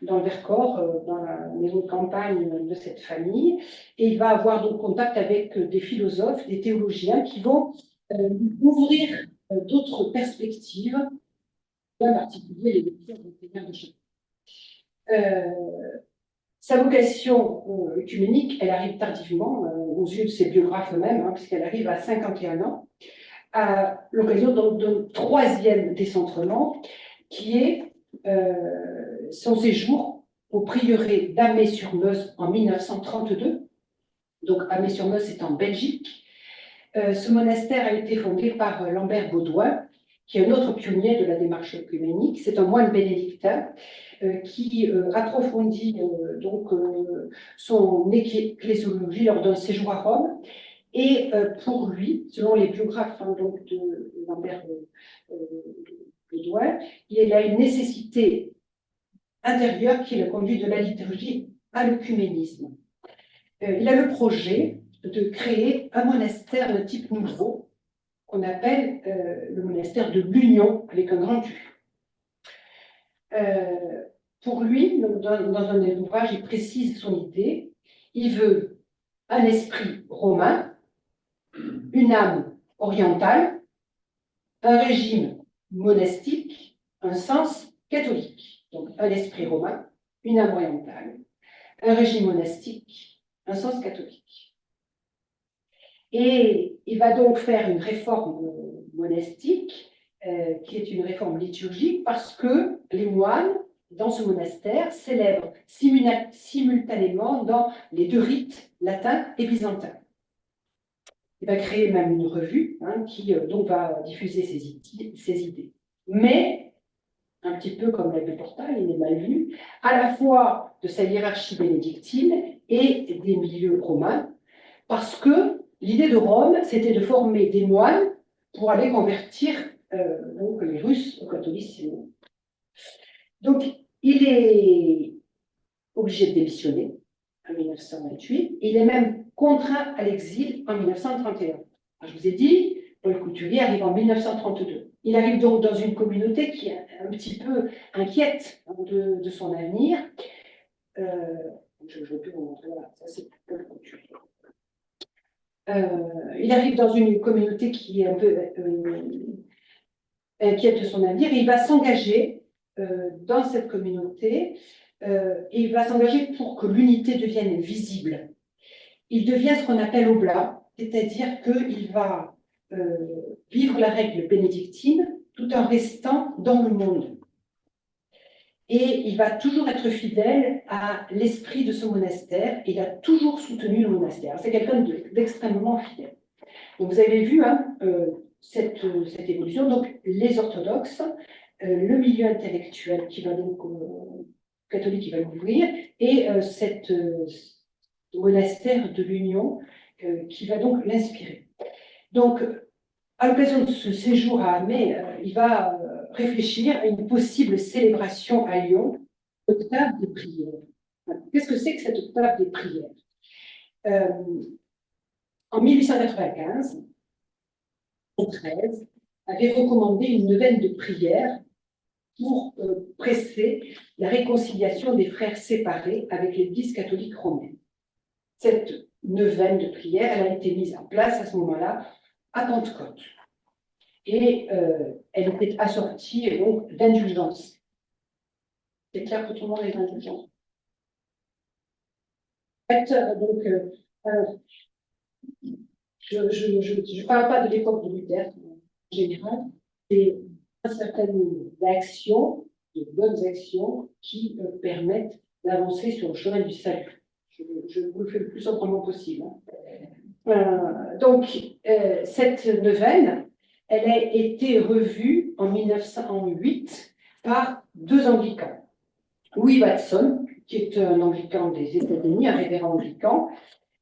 dans le Vercors, dans la maison de campagne de cette famille, et il va avoir donc contact avec des philosophes, des théologiens qui vont ouvrir d'autres perspectives, en particulier les lectures de Seigneur de Chapelle. Sa vocation œcuménique, elle arrive tardivement, aux yeux de ses biographes eux-mêmes, puisqu'elle arrive à 51 ans, à l'occasion d'un troisième décentrement, qui est son séjour au prieuré d'Amay-sur-Meuse en 1932. Donc, Amay-sur-Meuse, c'est en Belgique. Ce monastère a été fondé par Lambert Baudouin, qui est un autre pionnier de la démarche œcuménique. C'est un moine bénédictin qui approfondit donc son ecclésiologie lors d'un séjour à Rome. Et pour lui, selon les biographes donc de Lambert Baudouin, il a une nécessité intérieure qui le conduit de la liturgie à l'œcuménisme. Il a le projet de créer un monastère de type nouveau, qu'on appelle le monastère de l'Union, avec un grand U. Pour lui, dans un des ouvrages, il précise son idée. Il veut un esprit romain, une âme orientale, un régime monastique, un sens catholique. Donc, un esprit romain, une âme orientale, un régime monastique, un sens catholique. Et il va donc faire une réforme monastique qui est une réforme liturgique parce que les moines, dans ce monastère, célèbrent simultanément dans les deux rites, latin et byzantin. Il va créer même une revue qui donc va diffuser ses idées. Mais, un petit peu comme l'abbé Portal, il est mal vu, à la fois de sa hiérarchie bénédictine et des milieux romains, parce que l'idée de Rome, c'était de former des moines pour aller convertir donc les Russes au catholicisme. Donc, il est obligé de démissionner en 1928, et il est même contraint à l'exil en 1931. Alors, je vous ai dit, Paul Couturier arrive en 1932. Il arrive donc dans une communauté qui est un petit peu inquiète de son avenir. Je ne vais plus vous montrer, voilà, ça c'est Paul Couturier. Il arrive dans une communauté qui est un peu inquiète de son avenir, et il va s'engager dans cette communauté, et il va s'engager pour que l'unité devienne visible. Il devient ce qu'on appelle oblat, c'est-à-dire qu'il va vivre la règle bénédictine tout en restant dans le monde. Et il va toujours être fidèle à l'esprit de ce monastère. Il a toujours soutenu le monastère. C'est quelqu'un d'extrêmement fidèle. Donc vous avez vu cette évolution. Donc les orthodoxes, le milieu intellectuel qui va donc catholique qui va l'ouvrir, et cette monastère de l'Union qui va donc l'inspirer. Donc, à l'occasion de ce séjour à Amé, il va réfléchir à une possible célébration à Lyon, octave des prières. Qu'est-ce que c'est que cette octave des prières? En 1895, XIII avait recommandé une neuvaine de prières pour presser la réconciliation des frères séparés avec l'Église catholique romaine. Cette neuvaine de prière, elle a été mise en place à ce moment-là à Pentecôte. Et elle était assortie donc d'indulgence. C'est clair que tout le monde est indulgent. En fait, donc, je ne parle pas de l'époque de Luther en général, c'est un certain nombre d'actions, de bonnes actions, qui permettent d'avancer sur le chemin du salut. Je vous le fais le plus simplement possible. Donc, cette neuvaine, elle a été revue en 1908 par deux anglicans. Louis Watson, qui est un anglican des États-Unis, un révérend anglican,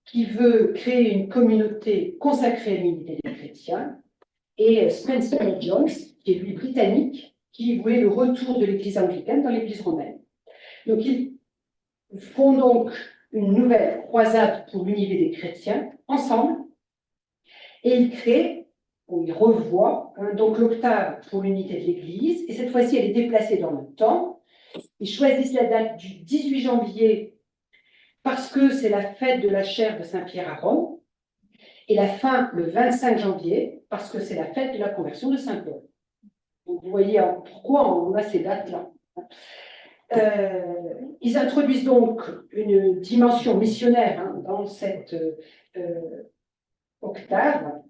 qui veut créer une communauté consacrée à l'unité des chrétiens, et Spencer Jones, qui est lui britannique, qui voulait le retour de l'Église anglicane dans l'Église romaine. Donc, ils font donc une nouvelle croisade pour l'unité des chrétiens, ensemble, et ils créent, ou ils revoient, donc l'octave pour l'unité de l'Église, et cette fois-ci, elle est déplacée dans le temps. Ils choisissent la date du 18 janvier parce que c'est la fête de la chaire de Saint-Pierre à Rome, et la fin le 25 janvier parce que c'est la fête de la conversion de Saint-Paul. Donc, vous voyez pourquoi on a ces dates-là. Ils introduisent donc une dimension missionnaire dans cette octave,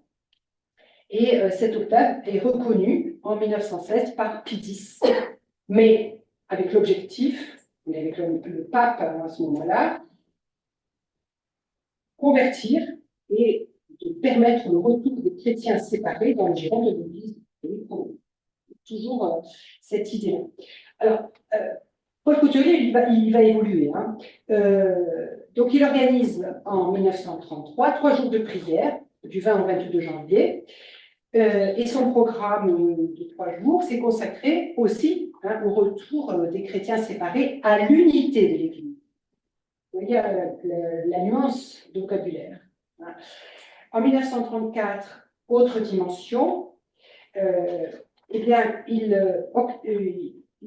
et cette octave est reconnue en 1916 par Pie X, mais avec l'objectif, avec le pape à ce moment-là, convertir et de permettre le retour des chrétiens séparés dans le giron de l'Église. Toujours cette idée-là. Alors, Paul Couturier, il va évoluer. Donc, il organise en 1933 3 jours de prière, du 20 au 22 janvier, et son programme de 3 jours s'est consacré aussi au retour des chrétiens séparés à l'unité de l'Église. Vous voyez la nuance de vocabulaire. En 1934, autre dimension, eh bien,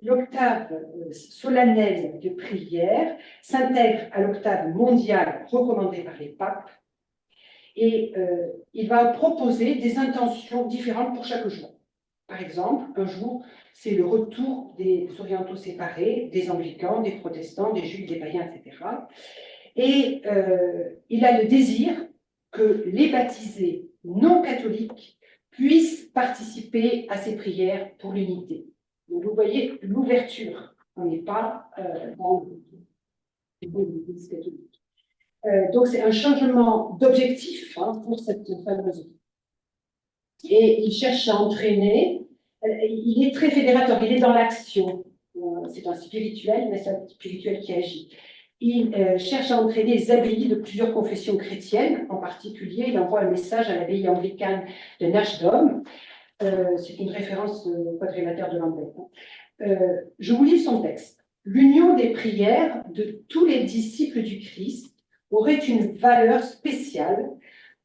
l'octave solennelle de prière s'intègre à l'octave mondiale recommandée par les papes, et il va proposer des intentions différentes pour chaque jour. Par exemple, un jour, c'est le retour des orientaux séparés, des anglicans, des protestants, des juifs, des païens, etc. Et il a le désir que les baptisés non catholiques puissent participer à ces prières pour l'unité. Donc, vous voyez l'ouverture. On n'est pas dans l'Église catholique. Donc, c'est un changement d'objectif pour cette fameuse. Et il cherche à entraîner. Il est très fédérateur, il est dans l'action. C'est un spirituel, mais c'est un spirituel qui agit. Il cherche à entraîner les abbayes de plusieurs confessions chrétiennes. En particulier, il envoie un message à l'abbaye anglicane de Nashdom. C'est une référence au quadrilatère de Lambert. Je vous lis son texte. L'union des prières de tous les disciples du Christ aurait une valeur spéciale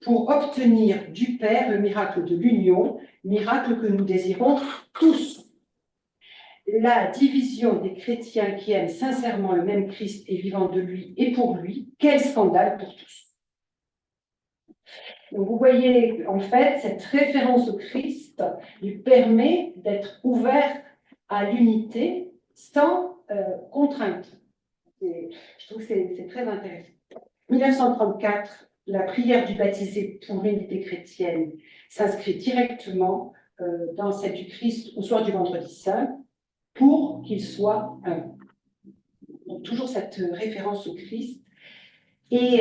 pour obtenir du Père le miracle de l'union, miracle que nous désirons tous. La division des chrétiens qui aiment sincèrement le même Christ et vivant de lui et pour lui, quel scandale pour tous. Donc vous voyez, en fait, cette référence au Christ lui permet d'être ouvert à l'unité sans contrainte. Je trouve que c'est très intéressant. 1934, la prière du baptisé pour l'unité chrétienne s'inscrit directement dans celle du Christ au soir du vendredi saint pour qu'il soit un. Donc toujours cette référence au Christ. Et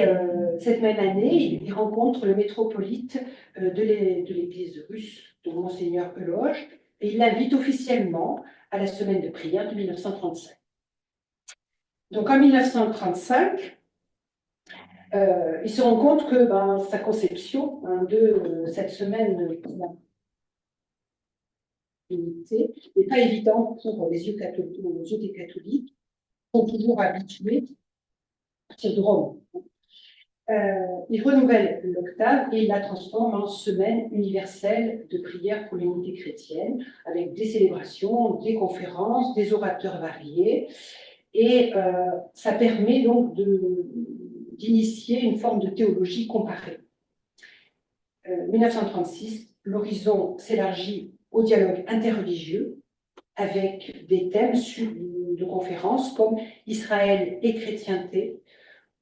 cette même année, il rencontre le métropolite de l'église russe, dont Monseigneur Eloge, et il l'invite officiellement à la semaine de prière de 1935. Donc en 1935, il se rend compte que sa conception de cette semaine de l'unité n'est pas évidente pour les yeux des catholiques, qui sont toujours habitués à partir de Rome. Il renouvelle l'octave et il la transforme en semaine universelle de prière pour l'unité chrétienne, avec des célébrations, des conférences, des orateurs variés. Et ça permet donc d'initier une forme de théologie comparée. 1936, l'horizon s'élargit au dialogue interreligieux avec des thèmes de conférences comme Israël et chrétienté,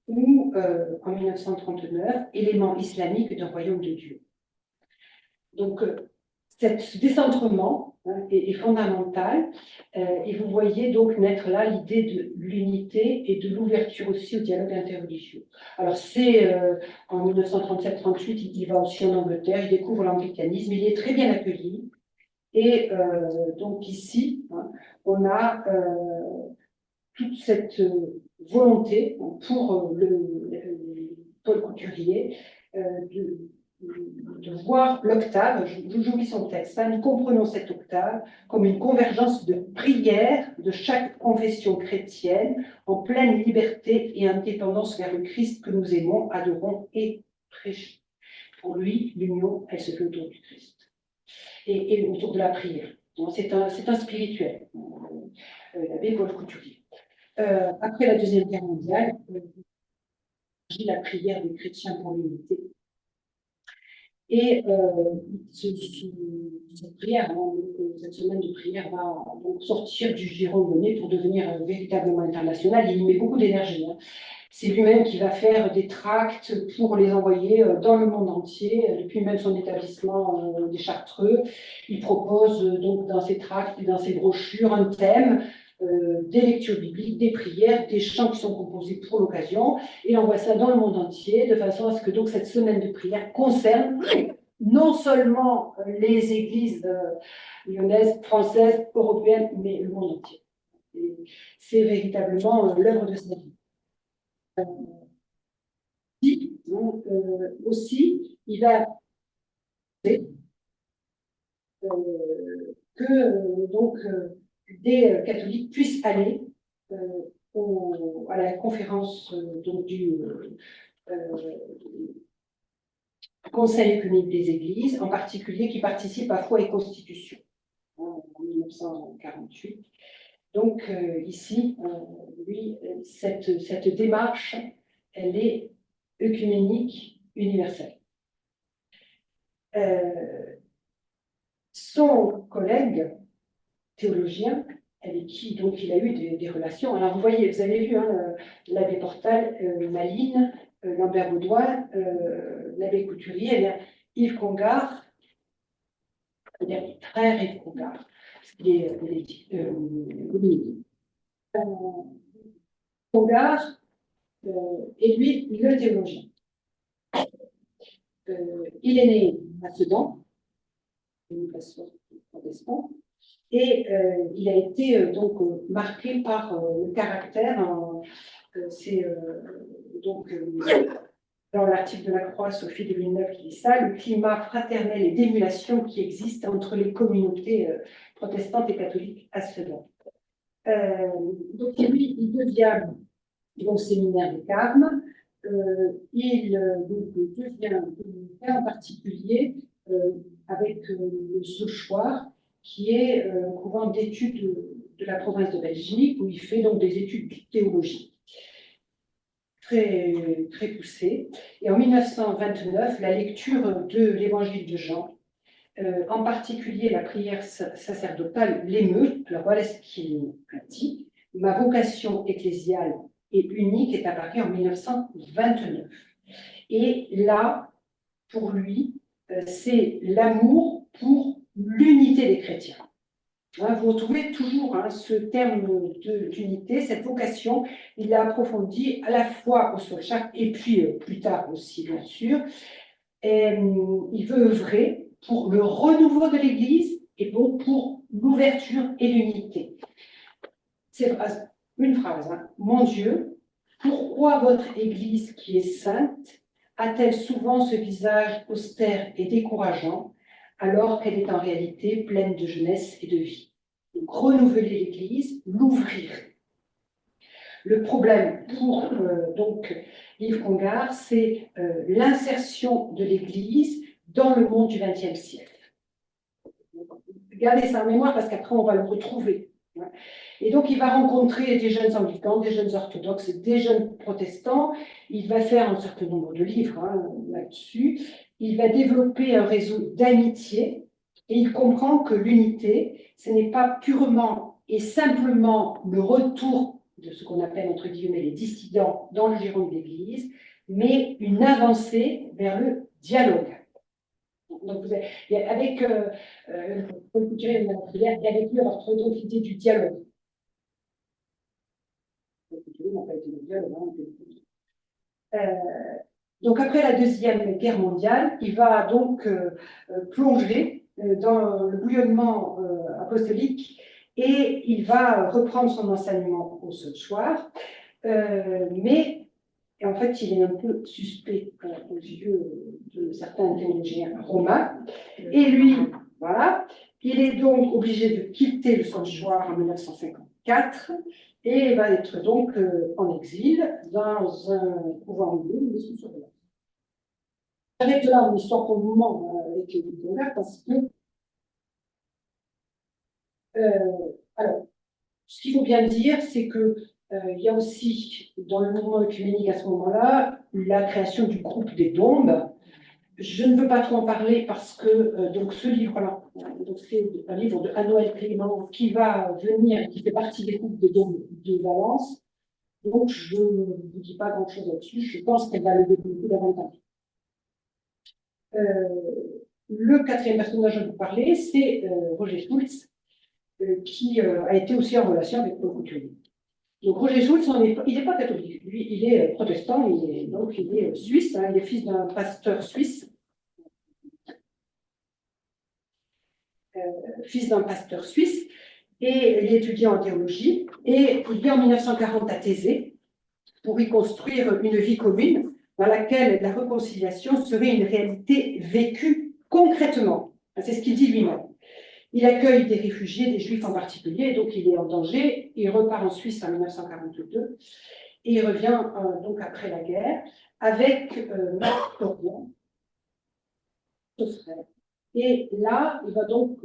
ou en 1939, élément islamique d'un royaume de Dieu. Donc, ce décentrement est fondamental, et vous voyez donc naître là l'idée de l'unité et de l'ouverture aussi au dialogue interreligieux. Alors, c'est en 1937-38, il va aussi en Angleterre, il découvre l'anglicanisme, il est très bien accueilli, et donc ici, on a toute cette volonté pour Paul Couturier de voir l'octave, j'oublie son texte, nous comprenons cette octave comme une convergence de prières de chaque confession chrétienne en pleine liberté et indépendance vers le Christ que nous aimons, adorons et prêchons. Pour lui, l'union, elle se fait autour du Christ et autour de la prière. C'est un spirituel, l'abbé Paul Couturier. Après la Deuxième Guerre mondiale, la prière des chrétiens pour l'unité. Et cette prière, cette semaine de prière va donc sortir du giron donné pour devenir véritablement international. Il y met beaucoup d'énergie. C'est lui-même qui va faire des tracts pour les envoyer dans le monde entier, depuis même son établissement des Chartreux. Il propose donc dans ses tracts et dans ses brochures un thème, des lectures bibliques, des prières, des chants qui sont composés pour l'occasion. Il envoie ça dans le monde entier, de façon à ce que donc cette semaine de prière concerne non seulement les églises lyonnaises, françaises, européennes, mais le monde entier. C'est véritablement l'œuvre de sa vie. Donc, aussi, il va que donc des catholiques puissent aller à la conférence donc, du Conseil œcuménique des Églises, en particulier qui participe à Foi et Constitution en 1948. Donc ici, lui, cette démarche, elle est œcuménique universelle. Son collègue théologien, avec qui donc il a eu des relations. Alors vous voyez, vous avez vu l'abbé Portal, Malines, Lambert Baudouin, l'abbé Couturier, Yves Congar, c'est-à-dire frère et Congar, les dominicains. Congar est lui le théologien. Il est né à Sedan, une passion protestant, et il a été donc marqué par le caractère. C'est donc dans l'article de la Croix, Sophie de Villeneuve qui dit ça, le climat fraternel et d'émulation qui existe entre les communautés protestantes et catholiques à Sedan. Donc lui, il devient donc séminaire de Carmes. Il devient dominicain en particulier avec le Sauchoir, qui est un couvent d'études de la province de Belgique, où il fait donc des études théologiques très, très poussées. Et en 1929, la lecture de l'évangile de Jean, en particulier la prière sacerdotale, l'émeut. Alors voilà ce qu'il a dit. Ma vocation ecclésiale et unique est apparue en 1929. Et là, pour lui, c'est l'amour pour l'unité des chrétiens. Vous retrouvez toujours ce terme d'unité, cette vocation. Il l'a approfondi à la fois au Solchak et puis plus tard aussi, bien sûr. Et, il veut œuvrer pour le renouveau de l'Église et donc pour l'ouverture et l'unité. C'est une phrase. Mon Dieu, pourquoi votre Église qui est sainte a-t-elle souvent ce visage austère et décourageant alors qu'elle est en réalité pleine de jeunesse et de vie? Donc, renouveler l'Église, l'ouvrir. Le problème pour donc Yves Congar, c'est l'insertion de l'Église dans le monde du XXe siècle. Gardez ça en mémoire parce qu'après on va le retrouver. Et donc il va rencontrer des jeunes anglicans, des jeunes orthodoxes, des jeunes protestants. Il va faire un certain nombre de livres là-dessus. Il va développer un réseau d'amitié et il comprend que l'unité, ce n'est pas purement et simplement le retour de ce qu'on appelle entre guillemets les dissidents dans le giron de l'Église, mais une avancée vers le dialogue. Donc, vous avez, avec Paul Couturier et avec lui, on va retrouver donc l'idée du dialogue. Paul Couturier n'a pas été le dialogue. Donc, après la Deuxième Guerre mondiale, il va donc plonger dans le bouillonnement apostolique et il va reprendre son enseignement au soir. Mais et en fait, il est un peu suspect aux yeux de certains théologiens romains. Et lui, voilà, il est donc obligé de quitter le sanctuaire en 1954 et va être donc en exil dans un couvent anglais, mais sous surveillance. J'arrête là mon histoire pour le moment avec les Congar parce que alors, ce qu'il faut bien dire, c'est que il y a aussi, dans le mouvement œcuménique à ce moment-là, la création du groupe des Dombes. Je ne veux pas trop en parler parce que donc ce livre-là, c'est un livre de Anne-Noël Clément qui va venir, qui fait partie des groupes des Dombes de Valence. Donc, je ne vous dis pas grand-chose là-dessus. Je pense qu'elle va le développer davantage. Le quatrième personnage dont vous parlez, c'est Roger Schulz, qui a été aussi en relation avec Paul Couturier. Donc Roger Schulz, il n'est pas catholique, lui, il est protestant, donc il est suisse, il est fils d'un pasteur suisse. Fils d'un pasteur suisse, et il est étudiant en théologie, et il vient en 1940 à Thésée pour y construire une vie commune dans laquelle la réconciliation serait une réalité vécue concrètement. C'est ce qu'il dit lui-même. Il accueille des réfugiés, des juifs en particulier, donc il est en danger. Il repart en Suisse en 1942 et il revient donc après la guerre avec Marc Torbian, son frère. Et là, il va donc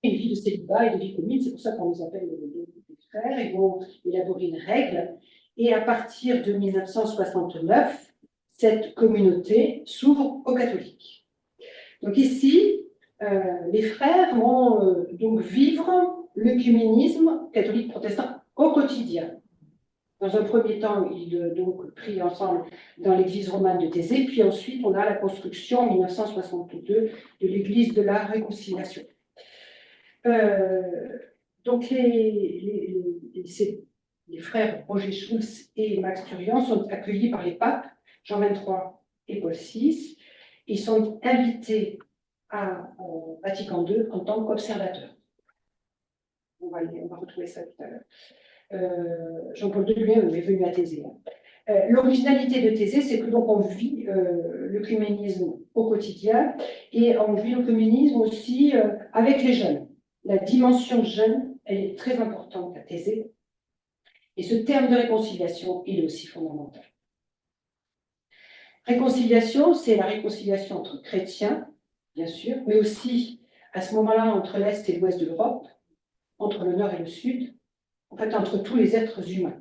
une vie de célibat et de vie commune, c'est pour ça qu'on les appelle les frères. Ils vont élaborer une règle. Et à partir de 1969, cette communauté s'ouvre aux catholiques. Donc ici, les frères vont donc vivre l'œcuménisme catholique protestant au quotidien. Dans un premier temps, ils donc prient ensemble dans l'église romane de Thésée, puis ensuite on a la construction en 1962 de l'église de la Réconciliation. Donc les frères Roger Schulz et Max Turian sont accueillis par les papes Jean XXIII et Paul VI. Ils sont invités à Vatican II en tant qu'observateurs. On va retrouver ça tout à l'heure. Jean-Paul II lui-même est venu à Thésée. L'originalité de Thésée, c'est que donc on vit l'œcuménisme au quotidien et on vit l'œcuménisme aussi avec les jeunes. La dimension jeune, elle est très importante à Thésée. Et ce terme de réconciliation, il est aussi fondamental. Réconciliation, c'est la réconciliation entre chrétiens, bien sûr, mais aussi à ce moment-là entre l'Est et l'Ouest de l'Europe, entre le Nord et le Sud, en fait entre tous les êtres humains.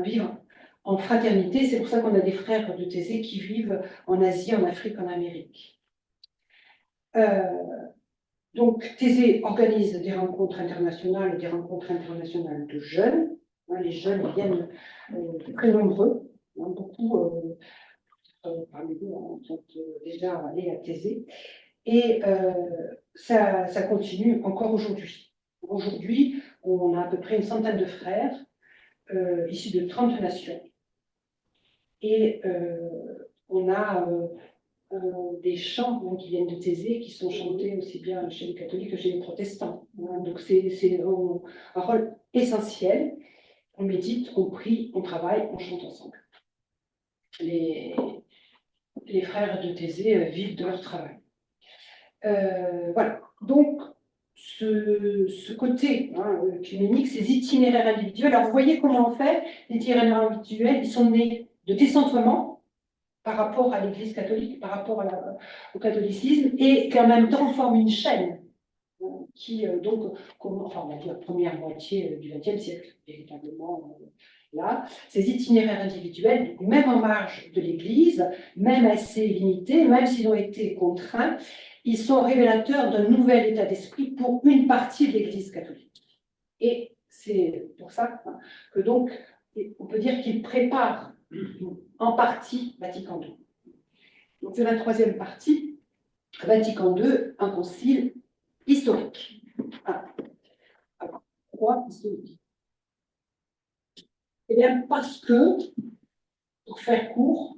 Vivre en fraternité, c'est pour ça qu'on a des frères de Thésée qui vivent en Asie, en Afrique, en Amérique. Donc Thésée organise des rencontres internationales et des rencontres internationales de jeunes. Les jeunes viennent très nombreux, beaucoup parmi nous sont déjà allés à Thésée. Et ça continue encore aujourd'hui. Aujourd'hui, on a à peu près une centaine de frères issus de 30 nations. Et on a des chants qui viennent de Thésée qui sont chantés aussi bien chez les catholiques que chez les protestants. Donc c'est un rôle essentiel. On médite, on prie, on travaille, on chante ensemble. Les frères de Thésée vivent de leur travail. Voilà. Donc, ce côté œcuménique, ces itinéraires individuels. Alors, vous voyez comment on fait. Les itinéraires individuels, ils sont nés de décentrement par rapport à l'Église catholique, par rapport au catholicisme, et qui en même temps forment une chaîne qui, donc, enfin, on va dire la première moitié du XXe siècle, véritablement. Là, ces itinéraires individuels, même en marge de l'Église, même assez limités, même s'ils ont été contraints, ils sont révélateurs d'un nouvel état d'esprit pour une partie de l'Église catholique. Et c'est pour ça que donc, on peut dire qu'ils préparent en partie Vatican II. Donc c'est la troisième partie, Vatican II, un concile historique. Alors, pourquoi historique? Eh bien, parce que, pour faire court,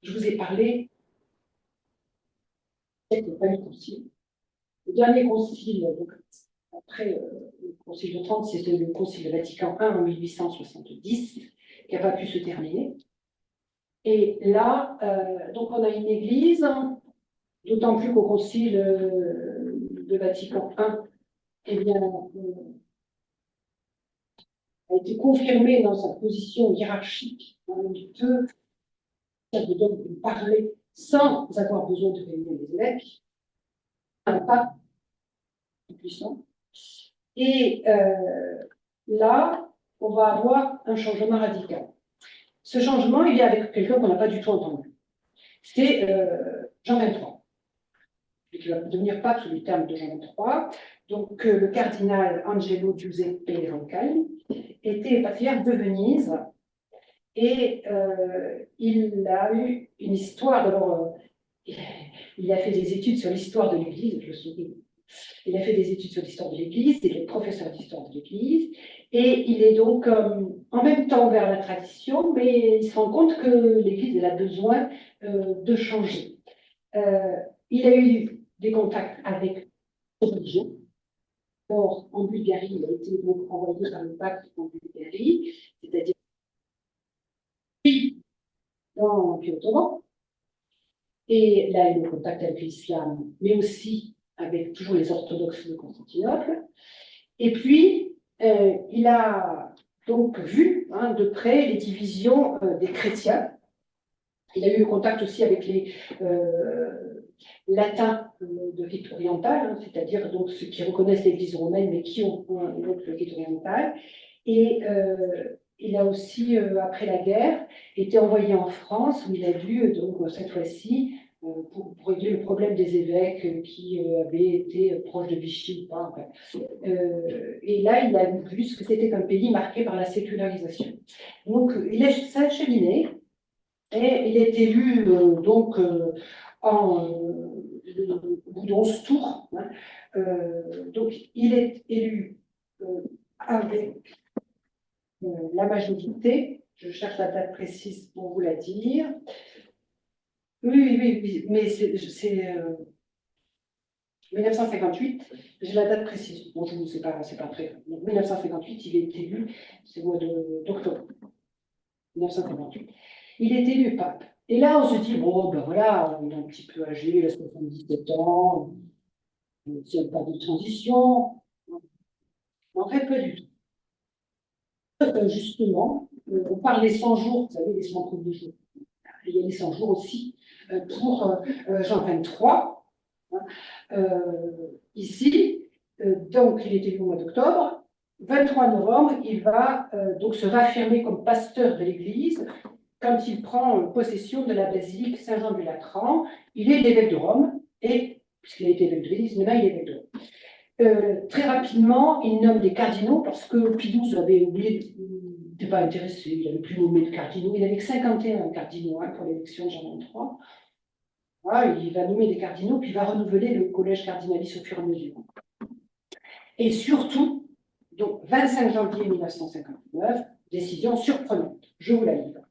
je vous ai parlé du premier concile. Le dernier concile, donc, après le concile de Trente, c'était le concile de Vatican I en 1870, qui n'a pas pu se terminer. Et là, donc on a une église, d'autant plus qu'au concile de Vatican I, eh bien, a été confirmée dans sa position hiérarchique, il peut donc parler sans avoir besoin de réunir les évêques, un pape puissant. Et là, on va avoir un changement radical. Ce changement, il est avec quelqu'un qu'on n'a pas du tout entendu. C'est Jean XXIII, qui va devenir pape sous les termes de Jean XXIII. Donc, le cardinal Angelo Giuseppe Roncalli était patriarche de Venise et il a eu une histoire. D'abord, il a fait des études sur l'histoire de l'Église, je me souviens. Il a fait des études sur l'histoire de l'Église, il est professeur d'histoire de l'Église, et il est donc en même temps vers la tradition, mais il se rend compte que l'Église elle a besoin de changer. Il a eu des contacts avec les religions. Or, en Bulgarie, il a été donc envoyé par le pape en Bulgarie, c'est-à-dire dans l'Empire ottoman. Et là, il a eu contact avec l'islam, mais aussi avec toujours les orthodoxes de Constantinople. Et puis, il a donc vu de près les divisions des chrétiens. Il a eu contact aussi avec les latins de rite oriental, c'est-à-dire donc ceux qui reconnaissent l'Église romaine, mais qui ont donc le rite oriental. Et il a aussi, après la guerre, été envoyé en France, où il a dû, donc cette fois-ci, pour régler le problème des évêques qui avaient été proches de Vichy ou pas. Enfin. Et là, il a vu ce que c'était qu'un pays marqué par la sécularisation. Donc, il a cheminé et il est élu donc en au bout d'11 tours. Hein. Donc, il est élu avec la majorité. Je cherche la date précise pour vous la dire. Oui, mais c'est 1958, j'ai la date précise. Bon, je ne sais pas, c'est pas très. Donc, 1958, il est élu, c'est le mois d'octobre 1958. Il est élu pape. Et là, on se dit, bon, ben voilà, il est un petit peu âgé, il a 77 ans, c'est un pape de transition. En fait, pas du tout. Justement, on parle des 100 jours, vous savez, les 100 premiers jours. Il y a les 100 jours aussi pour Jean 23. Hein. Ici, donc il est élu au mois d'octobre. 23 novembre, il va donc se réaffirmer comme pasteur de l'Église quand il prend possession de la basilique Saint-Jean du Latran. Il est l'évêque de Rome, et puisqu'il a été évêque de l'Église, maintenant il est évêque de Rome. Très rapidement, il nomme des cardinaux parce que Pie XII avait oublié, n'était pas intéressé, il n'avait plus nommé de cardinaux. Il avait que 51 cardinaux pour l'élection de Jean 23. Voilà, il va nommer des cardinaux, puis il va renouveler le collège cardinalice au fur et à mesure. Et surtout, donc 25 janvier 1959, décision surprenante, je vous la livre.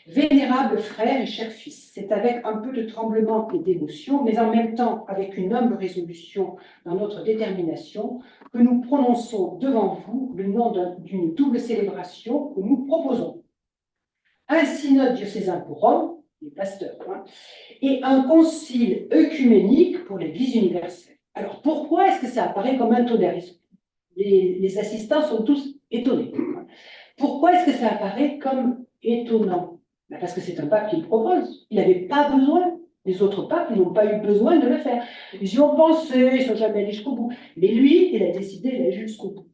Vénérables frères et chers fils, c'est avec un peu de tremblement et d'émotion, mais en même temps avec une humble résolution dans notre détermination, que nous prononçons devant vous le nom d'une double célébration que nous proposons. Un synode diocésain pour Rome, les pasteurs, hein, et un concile œcuménique pour l'Église universelle. Alors pourquoi est-ce que ça apparaît comme un tonnerre? Les assistants sont tous étonnés. Pourquoi est-ce que ça apparaît comme étonnant? Parce que c'est un pape qui le propose. Il n'avait pas besoin. Les autres papes n'ont pas eu besoin de le faire. Ils y ont pensé, ils ne sont jamais allés jusqu'au bout. Mais lui, il a décidé d'aller jusqu'au bout.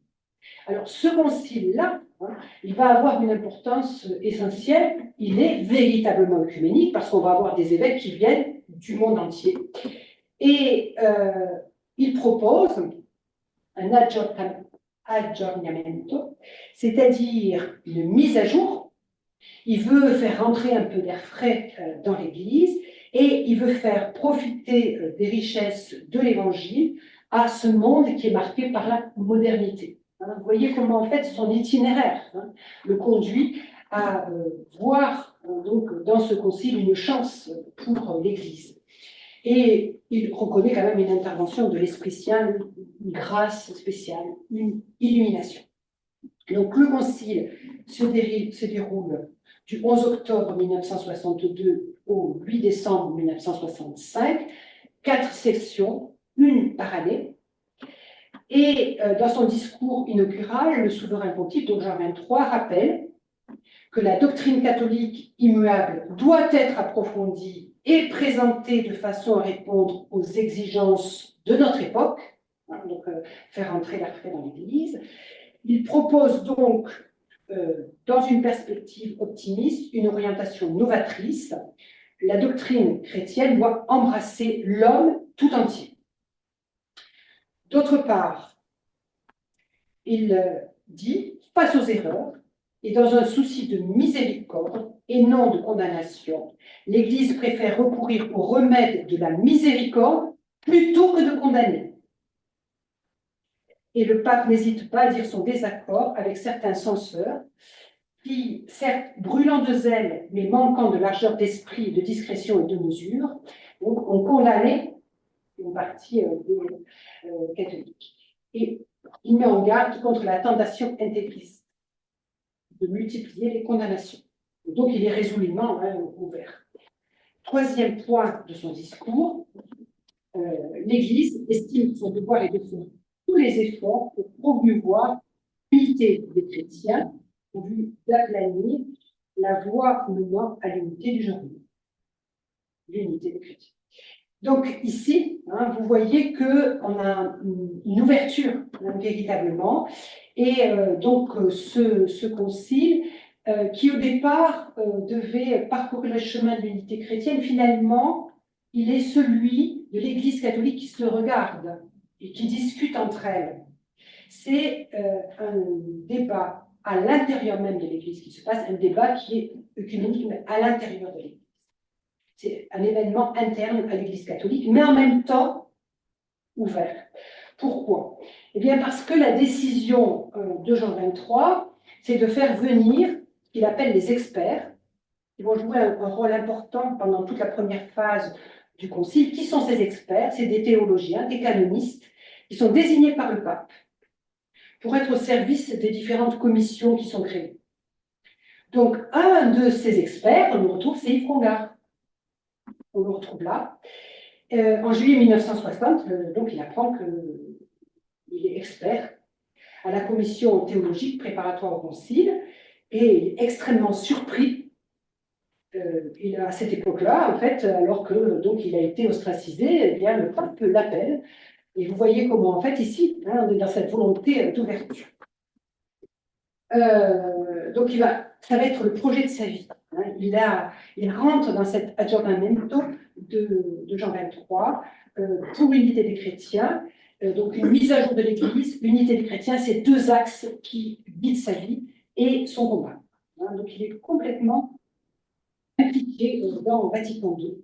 Alors, ce concile-là, hein, il va avoir une importance essentielle. Il est véritablement œcuménique parce qu'on va avoir des évêques qui viennent du monde entier. Et il propose un aggiornamento, c'est-à-dire une mise à jour. Il veut faire rentrer un peu d'air frais dans l'Église et il veut faire profiter des richesses de l'Évangile à ce monde qui est marqué par la modernité. Hein, vous voyez comment en fait son itinéraire le conduit à voir donc dans ce concile une chance pour l'Église. Et il reconnaît quand même une intervention de l'Esprit Saint, une grâce spéciale, une illumination. Donc le concile se déroule du 11 octobre 1962 au 8 décembre 1965, 4 sessions, une par année. Et dans son discours inaugural, le souverain pontife, donc Jean XXIII, rappelle que la doctrine catholique immuable doit être approfondie et présentée de façon à répondre aux exigences de notre époque, hein, donc faire entrer l'air frais dans l'Église. Il propose donc, dans une perspective optimiste, une orientation novatrice. La doctrine chrétienne doit embrasser l'homme tout entier. D'autre part, il dit, face aux erreurs, et dans un souci de miséricorde et non de condamnation, l'Église préfère recourir au remède de la miséricorde plutôt que de condamner. Et le pape n'hésite pas à dire son désaccord avec certains censeurs qui, certes brûlant de zèle, mais manquant de largeur d'esprit, de discrétion et de mesure, donc, ont condamné une partie des catholiques. Et il met en garde contre la tentation intégriste de multiplier les condamnations. Donc il est résolument ouvert. Troisième point de son discours, l'Église estime son devoir est de faire tous les efforts pour promouvoir l'unité des chrétiens en vue d'aplanir la voie menant à l'unité du genre humain. L'unité des chrétiens. Donc ici, vous voyez qu'on a une ouverture véritablement, et donc ce concile, qui au départ devait parcourir le chemin de l'unité chrétienne, finalement il est celui de l'Église catholique qui se regarde et qui discute entre elles. C'est un débat à l'intérieur même de l'Église qui se passe, un débat qui est œcuménique, mais à l'intérieur de l'Église. C'est un événement interne à l'Église catholique, mais en même temps ouvert. Pourquoi? Eh bien, parce que la décision de Jean XXIII, c'est de faire venir ce qu'il appelle les experts, qui vont jouer un rôle important pendant toute la première phase du Concile. Qui sont ces experts? C'est des théologiens, des canonistes, qui sont désignés par le pape pour être au service des différentes commissions qui sont créées. Donc, un de ces experts, on le retrouve, c'est Yves Congar. On le retrouve là. En juillet 1960, donc il apprend qu'il est expert à la commission théologique préparatoire au Concile et il est extrêmement surpris. À cette époque-là, en fait, alors que donc il a été ostracisé, eh bien, le pape l'appelle. Et vous voyez comment, en fait, ici, hein, on est dans cette volonté d'ouverture. Donc, ça va être le projet de sa vie. Hein. Il rentre dans cet aggiornamento de Jean XXIII pour l'unité des chrétiens. Donc, une mise à jour de l'Église, l'unité des chrétiens, c'est deux axes qui guident sa vie et son combat. Hein. Donc, il est complètement impliqué dans Vatican II.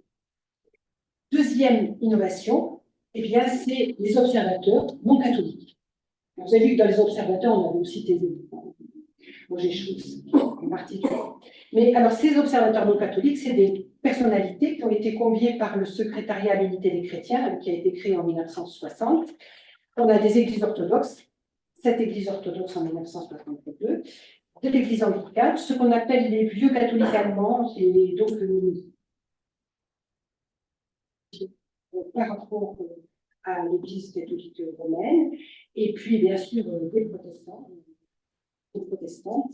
Deuxième innovation, eh bien, c'est les observateurs non catholiques. Vous avez vu que dans les observateurs, on avait aussi Thésée. Roger Schulz en particulier. Mais alors, ces observateurs non catholiques, c'est des personnalités qui ont été conviées par le secrétariat à l'unité des chrétiens, qui a été créé en 1960. On a des églises orthodoxes, 7 églises orthodoxes en 1962, de l'église anglicane, ce qu'on appelle les vieux catholiques allemands, et donc par rapport à l'église catholique romaine, et puis bien sûr des protestants. Protestantes.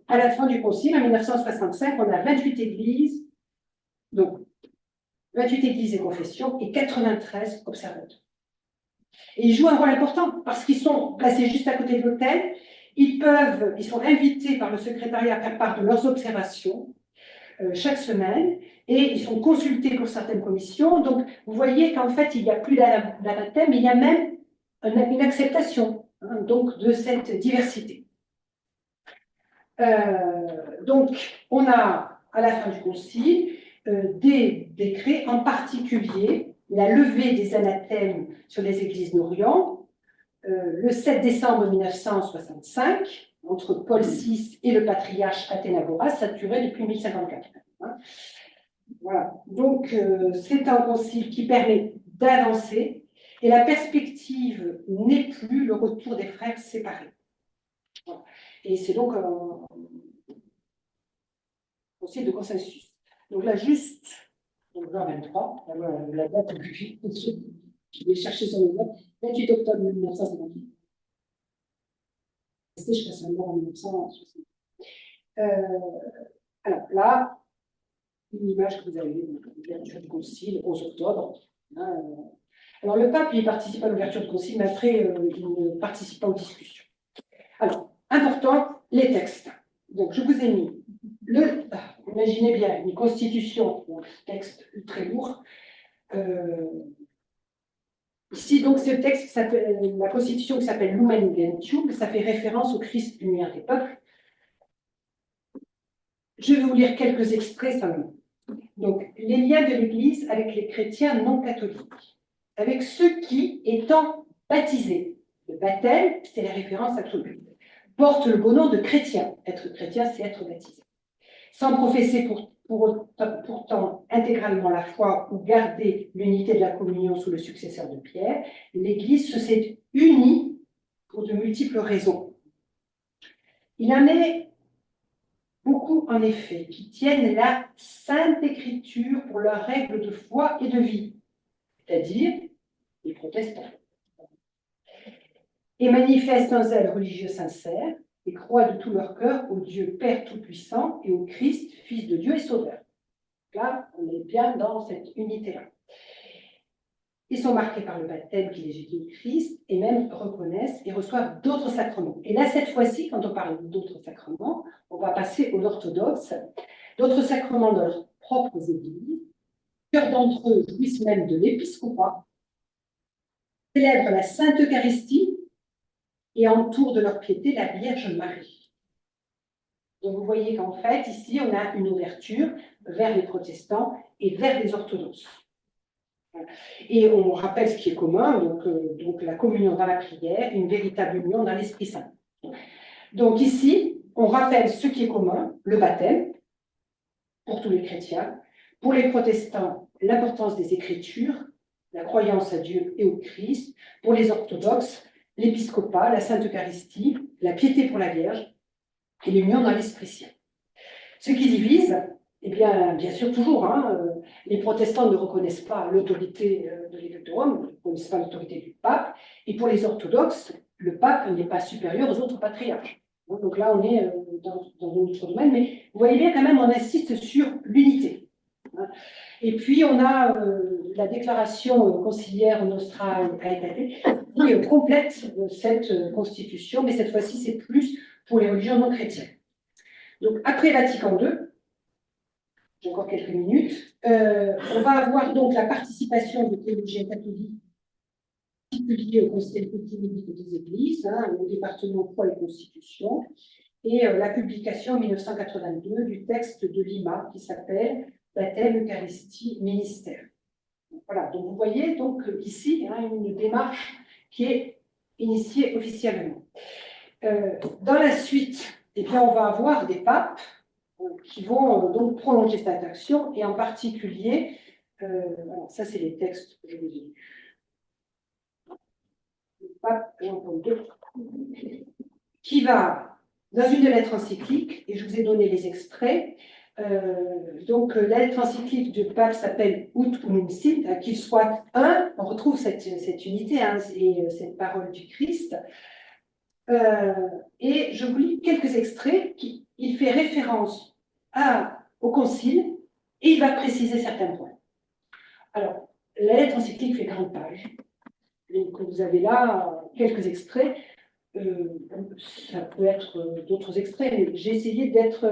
À la fin du Concile, en 1965, on a 28 églises, donc 28 églises et confessions, et 93 observateurs. Et ils jouent un rôle important, parce qu'ils sont placés juste à côté de l'autel, ils sont invités par le secrétariat à faire part de leurs observations chaque semaine, et ils sont consultés pour certaines commissions. Donc, vous voyez qu'en fait, il n'y a plus d'anathème, mais il y a même une acceptation hein, donc, de cette diversité. Donc, on a, à la fin du Concile, des décrets, en particulier la levée des anathèmes sur les églises d'Orient, le 7 décembre 1965, entre Paul VI et le patriarche Athénagoras, ça durait depuis 1054. Hein. Voilà. Donc, c'est un concile qui permet d'avancer, et la perspective n'est plus le retour des frères séparés. Voilà. Et c'est donc un concile de consensus. Donc là, juste, donc 23, la date plus je vais chercher sur les notes, 28 octobre 1958. Resté jusqu'à sa mort en 1960. Alors là, une image que vous avez de l'ouverture du concile, 11 octobre. Hein, alors le pape, il participe à l'ouverture du concile, mais après, il ne participe pas aux discussions. Alors, important, les textes. Donc, je vous ai mis imaginez bien, une constitution, un texte très lourd. Ici, donc, ce texte qui s'appelle, la constitution qui s'appelle Lumen Gentium, ça fait référence au Christ lumière des peuples. Je vais vous lire quelques extraits seulement. Donc, les liens de l'Église avec les chrétiens non catholiques, avec ceux qui, étant baptisés, le baptême, c'est la référence absolue, portent le beau nom de chrétien. Être chrétien, c'est être baptisé. Sans professer pourtant intégralement la foi ou garder l'unité de la communion sous le successeur de Pierre, l'Église se s'est unie pour de multiples raisons. Il en est beaucoup, en effet, qui tiennent la Sainte Écriture pour leurs règles de foi et de vie, c'est-à-dire les protestants, et manifestent un zèle religieux sincère, et croient de tout leur cœur au Dieu Père Tout-Puissant et au Christ, Fils de Dieu et Sauveur. Là, on est bien dans cette unité-là. Ils sont marqués par le baptême qui les unit Christ et même reconnaissent et reçoivent d'autres sacrements. Et là, cette fois-ci, quand on parle d'autres sacrements, on va passer aux orthodoxes, d'autres sacrements dans leurs propres églises, Plusieurs d'entre eux jouissent même de l'épiscopat, célèbrent la Sainte Eucharistie et entourent de leur piété la Vierge Marie. Donc vous voyez qu'en fait, ici, on a une ouverture vers les protestants et vers les orthodoxes. Et on rappelle ce qui est commun, donc la communion dans la prière, une véritable union dans l'Esprit Saint. Donc ici, on rappelle ce qui est commun, le baptême, pour tous les chrétiens. Pour les protestants, l'importance des Écritures, la croyance à Dieu et au Christ. Pour les orthodoxes, l'épiscopat, la Sainte Eucharistie, la piété pour la Vierge et l'union dans l'Esprit Saint. Ce qui divise, eh bien sûr toujours, les protestants ne reconnaissent pas l'autorité de l'évêque de Rome, ne reconnaissent pas l'autorité du pape, et pour les orthodoxes, le pape n'est pas supérieur aux autres patriarches. Donc là, on est dans un autre domaine, mais vous voyez bien quand même, on insiste sur l'unité. Et puis, on a la déclaration conciliaire Nostra Aetate qui complète cette constitution, mais cette fois-ci, c'est plus pour les religions non chrétiennes. Donc, après Vatican II, j'ai encore quelques minutes, on va avoir donc la participation des théologiens catholiques, en particulier au Conseil écuménique des Églises, au département foi et constitution, et la publication en 1982 du texte de Lima qui s'appelle Baptême, Eucharistie, Ministère. Voilà, donc vous voyez donc ici une démarche qui est initiée officiellement. Dans la suite, eh bien, on va avoir des papes qui vont donc prolonger cette action, et en particulier, ça c'est les textes que je vous ai lus. Le pape Jean-Paul II, qui va, dans une lettre encyclique, et je vous ai donné les extraits, donc la lettre encyclique du pape s'appelle Ut Unum Sint, qu'il soit un, on retrouve cette unité et cette parole du Christ. Et je vous lis quelques extraits il fait référence au concile et il va préciser certains points. Alors, la lettre encyclique fait 40 pages. Donc, vous avez là quelques extraits. Ça peut être d'autres extraits, mais j'ai essayé d'être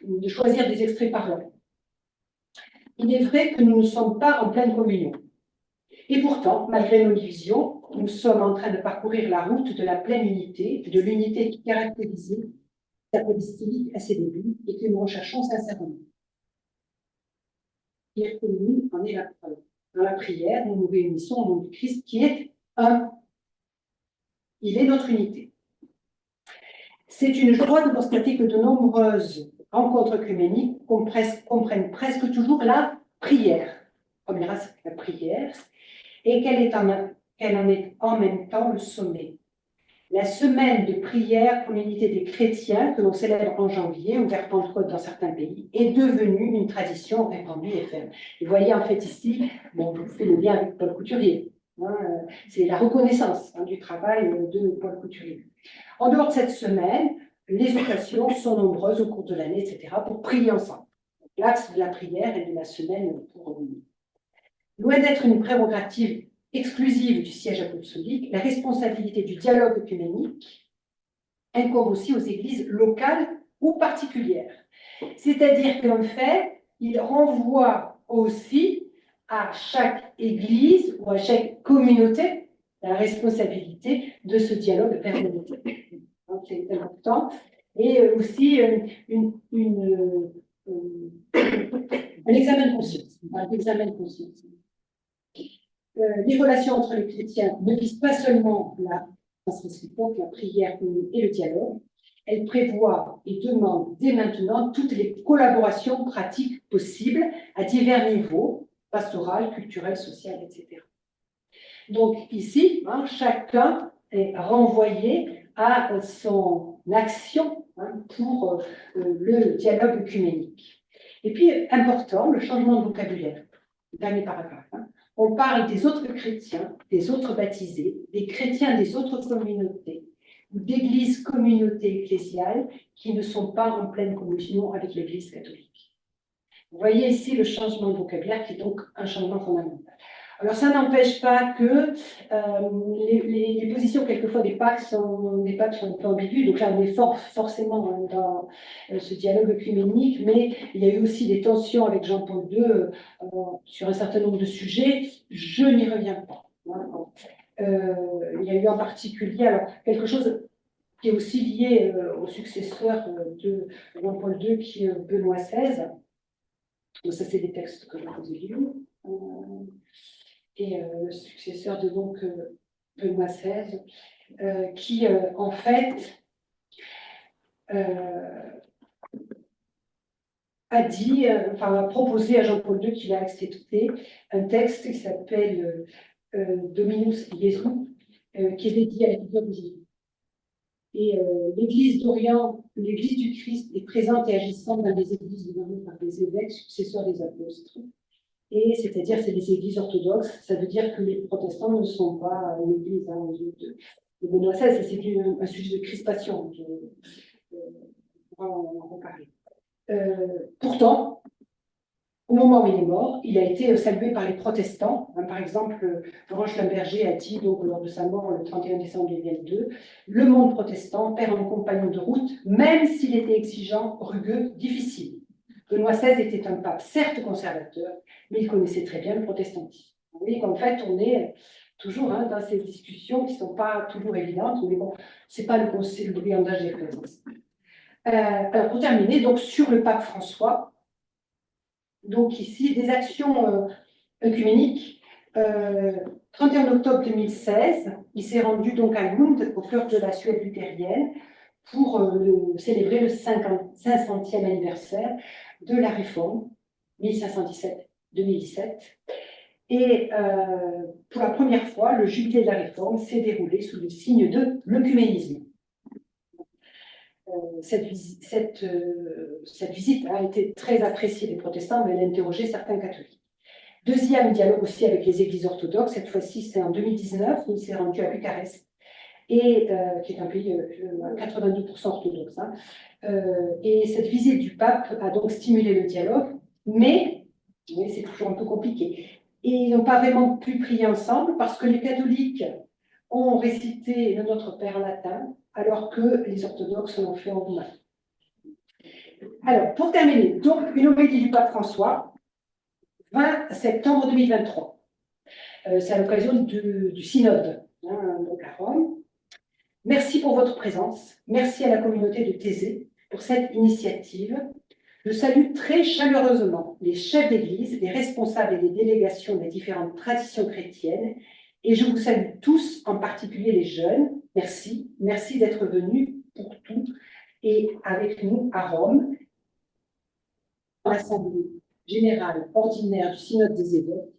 de choisir des extraits parlants. Il est vrai que nous ne sommes pas en pleine communion. Et pourtant, malgré nos divisions, nous sommes en train de parcourir la route de la pleine unité, de l'unité qui caractérisait la apostolique à ses débuts et que nous recherchons sincèrement. La prière commune en est la preuve. Dans la prière, nous nous réunissons au nom du Christ qui est un. Il est notre unité. C'est une joie de constater que de nombreuses rencontres œcuméniques comprennent presque toujours la prière. On dira la prière, et qu'elle en est en même temps le sommet. La semaine de prière pour l'unité des chrétiens que l'on célèbre en janvier, ou vers Pentecôte dans certains pays, est devenue une tradition répandue et ferme. Et vous voyez en fait ici, bon, je vous fais le lien avec Paul Couturier. C'est la reconnaissance du travail de Paul Couturier. En dehors de cette semaine, les occasions sont nombreuses au cours de l'année, etc., pour prier ensemble. L'axe de la prière et de la semaine pour loin d'être une prérogative exclusive du siège apostolique, la responsabilité du dialogue œcuménique incombe aussi aux églises locales ou particulières. C'est-à-dire qu'en fait, il renvoie aussi à chaque église ou à chaque communauté la responsabilité de ce dialogue permanent. C'est important. Et aussi un examen de conscience. Un examen de conscience. Les relations entre les chrétiens ne visent pas seulement la prière et le dialogue, elles prévoient et demandent dès maintenant toutes les collaborations pratiques possibles à divers niveaux, pastoral, culturel, social, etc. Donc ici, chacun est renvoyé à son action pour le dialogue œcuménique. Et puis, important, le changement de vocabulaire. Dernier paragraphe. On parle des autres chrétiens, des autres baptisés, des chrétiens des autres communautés, ou d'églises, communautés ecclésiales qui ne sont pas en pleine communion avec l'Église catholique. Vous voyez ici le changement de vocabulaire qui est donc un changement fondamental. Alors, ça n'empêche pas que les positions, quelquefois, des papes sont un peu ambiguës. Donc là, on est forcément dans ce dialogue œcuménique, mais il y a eu aussi des tensions avec Jean-Paul II sur un certain nombre de sujets. Je n'y reviens pas. Il y a eu en particulier alors, quelque chose qui est aussi lié au successeur de Jean-Paul II, qui est Benoît XVI. Donc ça, c'est des textes que je vous ai lus. Et le successeur de donc Benoît XVI, qui en fait a dit, enfin a proposé à Jean-Paul II, qu'il a accepté, un texte qui s'appelle Dominus Iesu, qui est dédié à l'Église. Et l'Église d'Orient, l'Église du Christ, est présente et agissante dans les églises gouvernées par des évêques, successeurs des apôtres. Et c'est-à-dire, c'est les églises orthodoxes. Ça veut dire que les protestants ne sont pas une église de Benoît XVI. C'est un sujet de crispation. On pourra en reparler. Pourtant, au moment où il est mort, il a été salué par les protestants. Par exemple, Laurent Schlumberger a dit, donc, lors de sa mort le 31 décembre 2002, le monde protestant perd un compagnon de route, même s'il était exigeant, rugueux, difficile. Benoît XVI était un pape, certes conservateur, mais il connaissait très bien le protestantisme. Vous voyez qu'en fait, on est toujours dans ces discussions qui ne sont pas toujours évidentes, mais bon, ce n'est pas le conseil de brigandage des présences. Alors, pour terminer, donc, sur le pape François, donc ici, des actions œcuméniques. 31 octobre 2016, il s'est rendu donc à Lund, au cœur de la Suède luthérienne, pour célébrer le 500e anniversaire de la Réforme, 1517-2017. Et pour la première fois, le jubilé de la Réforme s'est déroulé sous le signe de l'œcuménisme. Cette visite a été très appréciée des protestants, mais elle a interrogé certains catholiques. Deuxième dialogue aussi avec les églises orthodoxes, cette fois-ci c'est en 2019, il s'est rendu à Bucarest, et, qui est un pays à 82% orthodoxe. Et cette visite du pape a donc stimulé le dialogue, mais c'est toujours un peu compliqué. Et ils n'ont pas vraiment pu prier ensemble parce que les catholiques ont récité le Notre Père en latin, alors que les orthodoxes l'ont fait en roumain. Alors, pour terminer, donc une homélie du pape François, 20 septembre 2023. C'est à l'occasion du synode, donc à Rome. Merci pour votre présence. Merci à la communauté de Thésée pour cette initiative. Je salue très chaleureusement les chefs d'Église, les responsables et les délégations des différentes traditions chrétiennes, et je vous salue tous, en particulier les jeunes. Merci, merci d'être venus pour tout et avec nous à Rome, dans l'Assemblée générale ordinaire du Synode des évêques,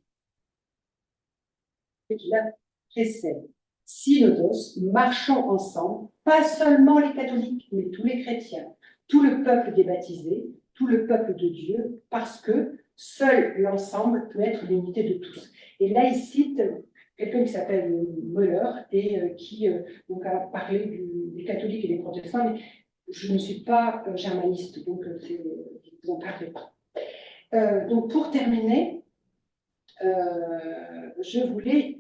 qui la précède. Synodos, marchons ensemble, pas seulement les catholiques, mais tous les chrétiens, tout le peuple des baptisés, tout le peuple de Dieu, parce que seul l'ensemble peut être l'unité de tous. Et là, il cite quelqu'un qui s'appelle Müller et qui donc a parlé des catholiques et des protestants, mais je ne suis pas germaniste, donc je ne vous en parlerai pas. Donc pour terminer, je voulais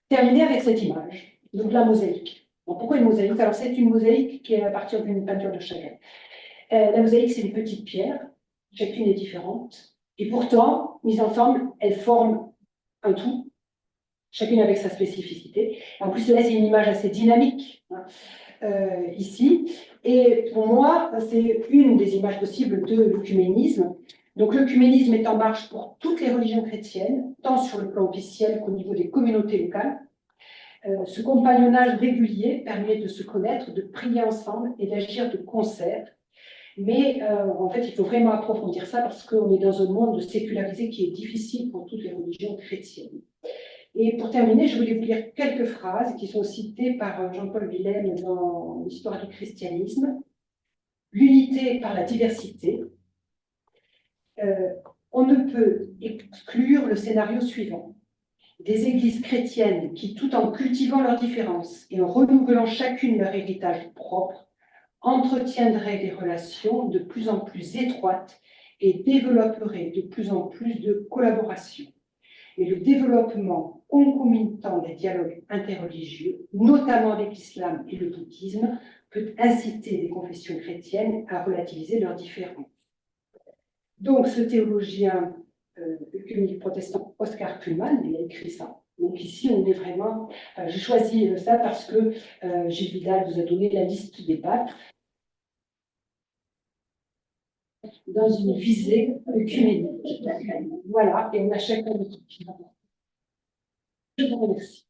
terminer avec cette image, donc la mosaïque. Donc, pourquoi une mosaïque? Alors c'est une mosaïque qui est à partir d'une peinture de Chagall. La mosaïque, c'est des petites pierres, chacune est différente, et pourtant, mises ensemble, elles forment un tout, chacune avec sa spécificité. En plus, là, c'est une image assez dynamique, ici, et pour moi, c'est une des images possibles de l'œcuménisme. Donc l'œcuménisme est en marche pour toutes les religions chrétiennes, tant sur le plan officiel qu'au niveau des communautés locales. Ce compagnonnage régulier permet de se connaître, de prier ensemble et d'agir de concert. Mais en fait, il faut vraiment approfondir ça parce qu'on est dans un monde sécularisé qui est difficile pour toutes les religions chrétiennes. Et pour terminer, je voulais vous lire quelques phrases qui sont citées par Jean-Paul Villene dans l'Histoire du christianisme. L'unité par la diversité. On ne peut exclure le scénario suivant. Des églises chrétiennes qui, tout en cultivant leurs différences et en renouvelant chacune leur héritage propre, entretiendraient des relations de plus en plus étroites et développerait de plus en plus de collaboration. Et le développement concomitant des dialogues interreligieux, notamment avec l'islam et le bouddhisme, peut inciter les confessions chrétiennes à relativiser leurs différends. Donc, ce théologien œcuménique protestant Oscar Cullmann, il a écrit ça. Donc ici, on est vraiment... j'ai choisi ça parce que Gilles Vidal vous a donné la liste des papes dans une visée œcuménique. Voilà, et on a chacun notre. Je vous remercie.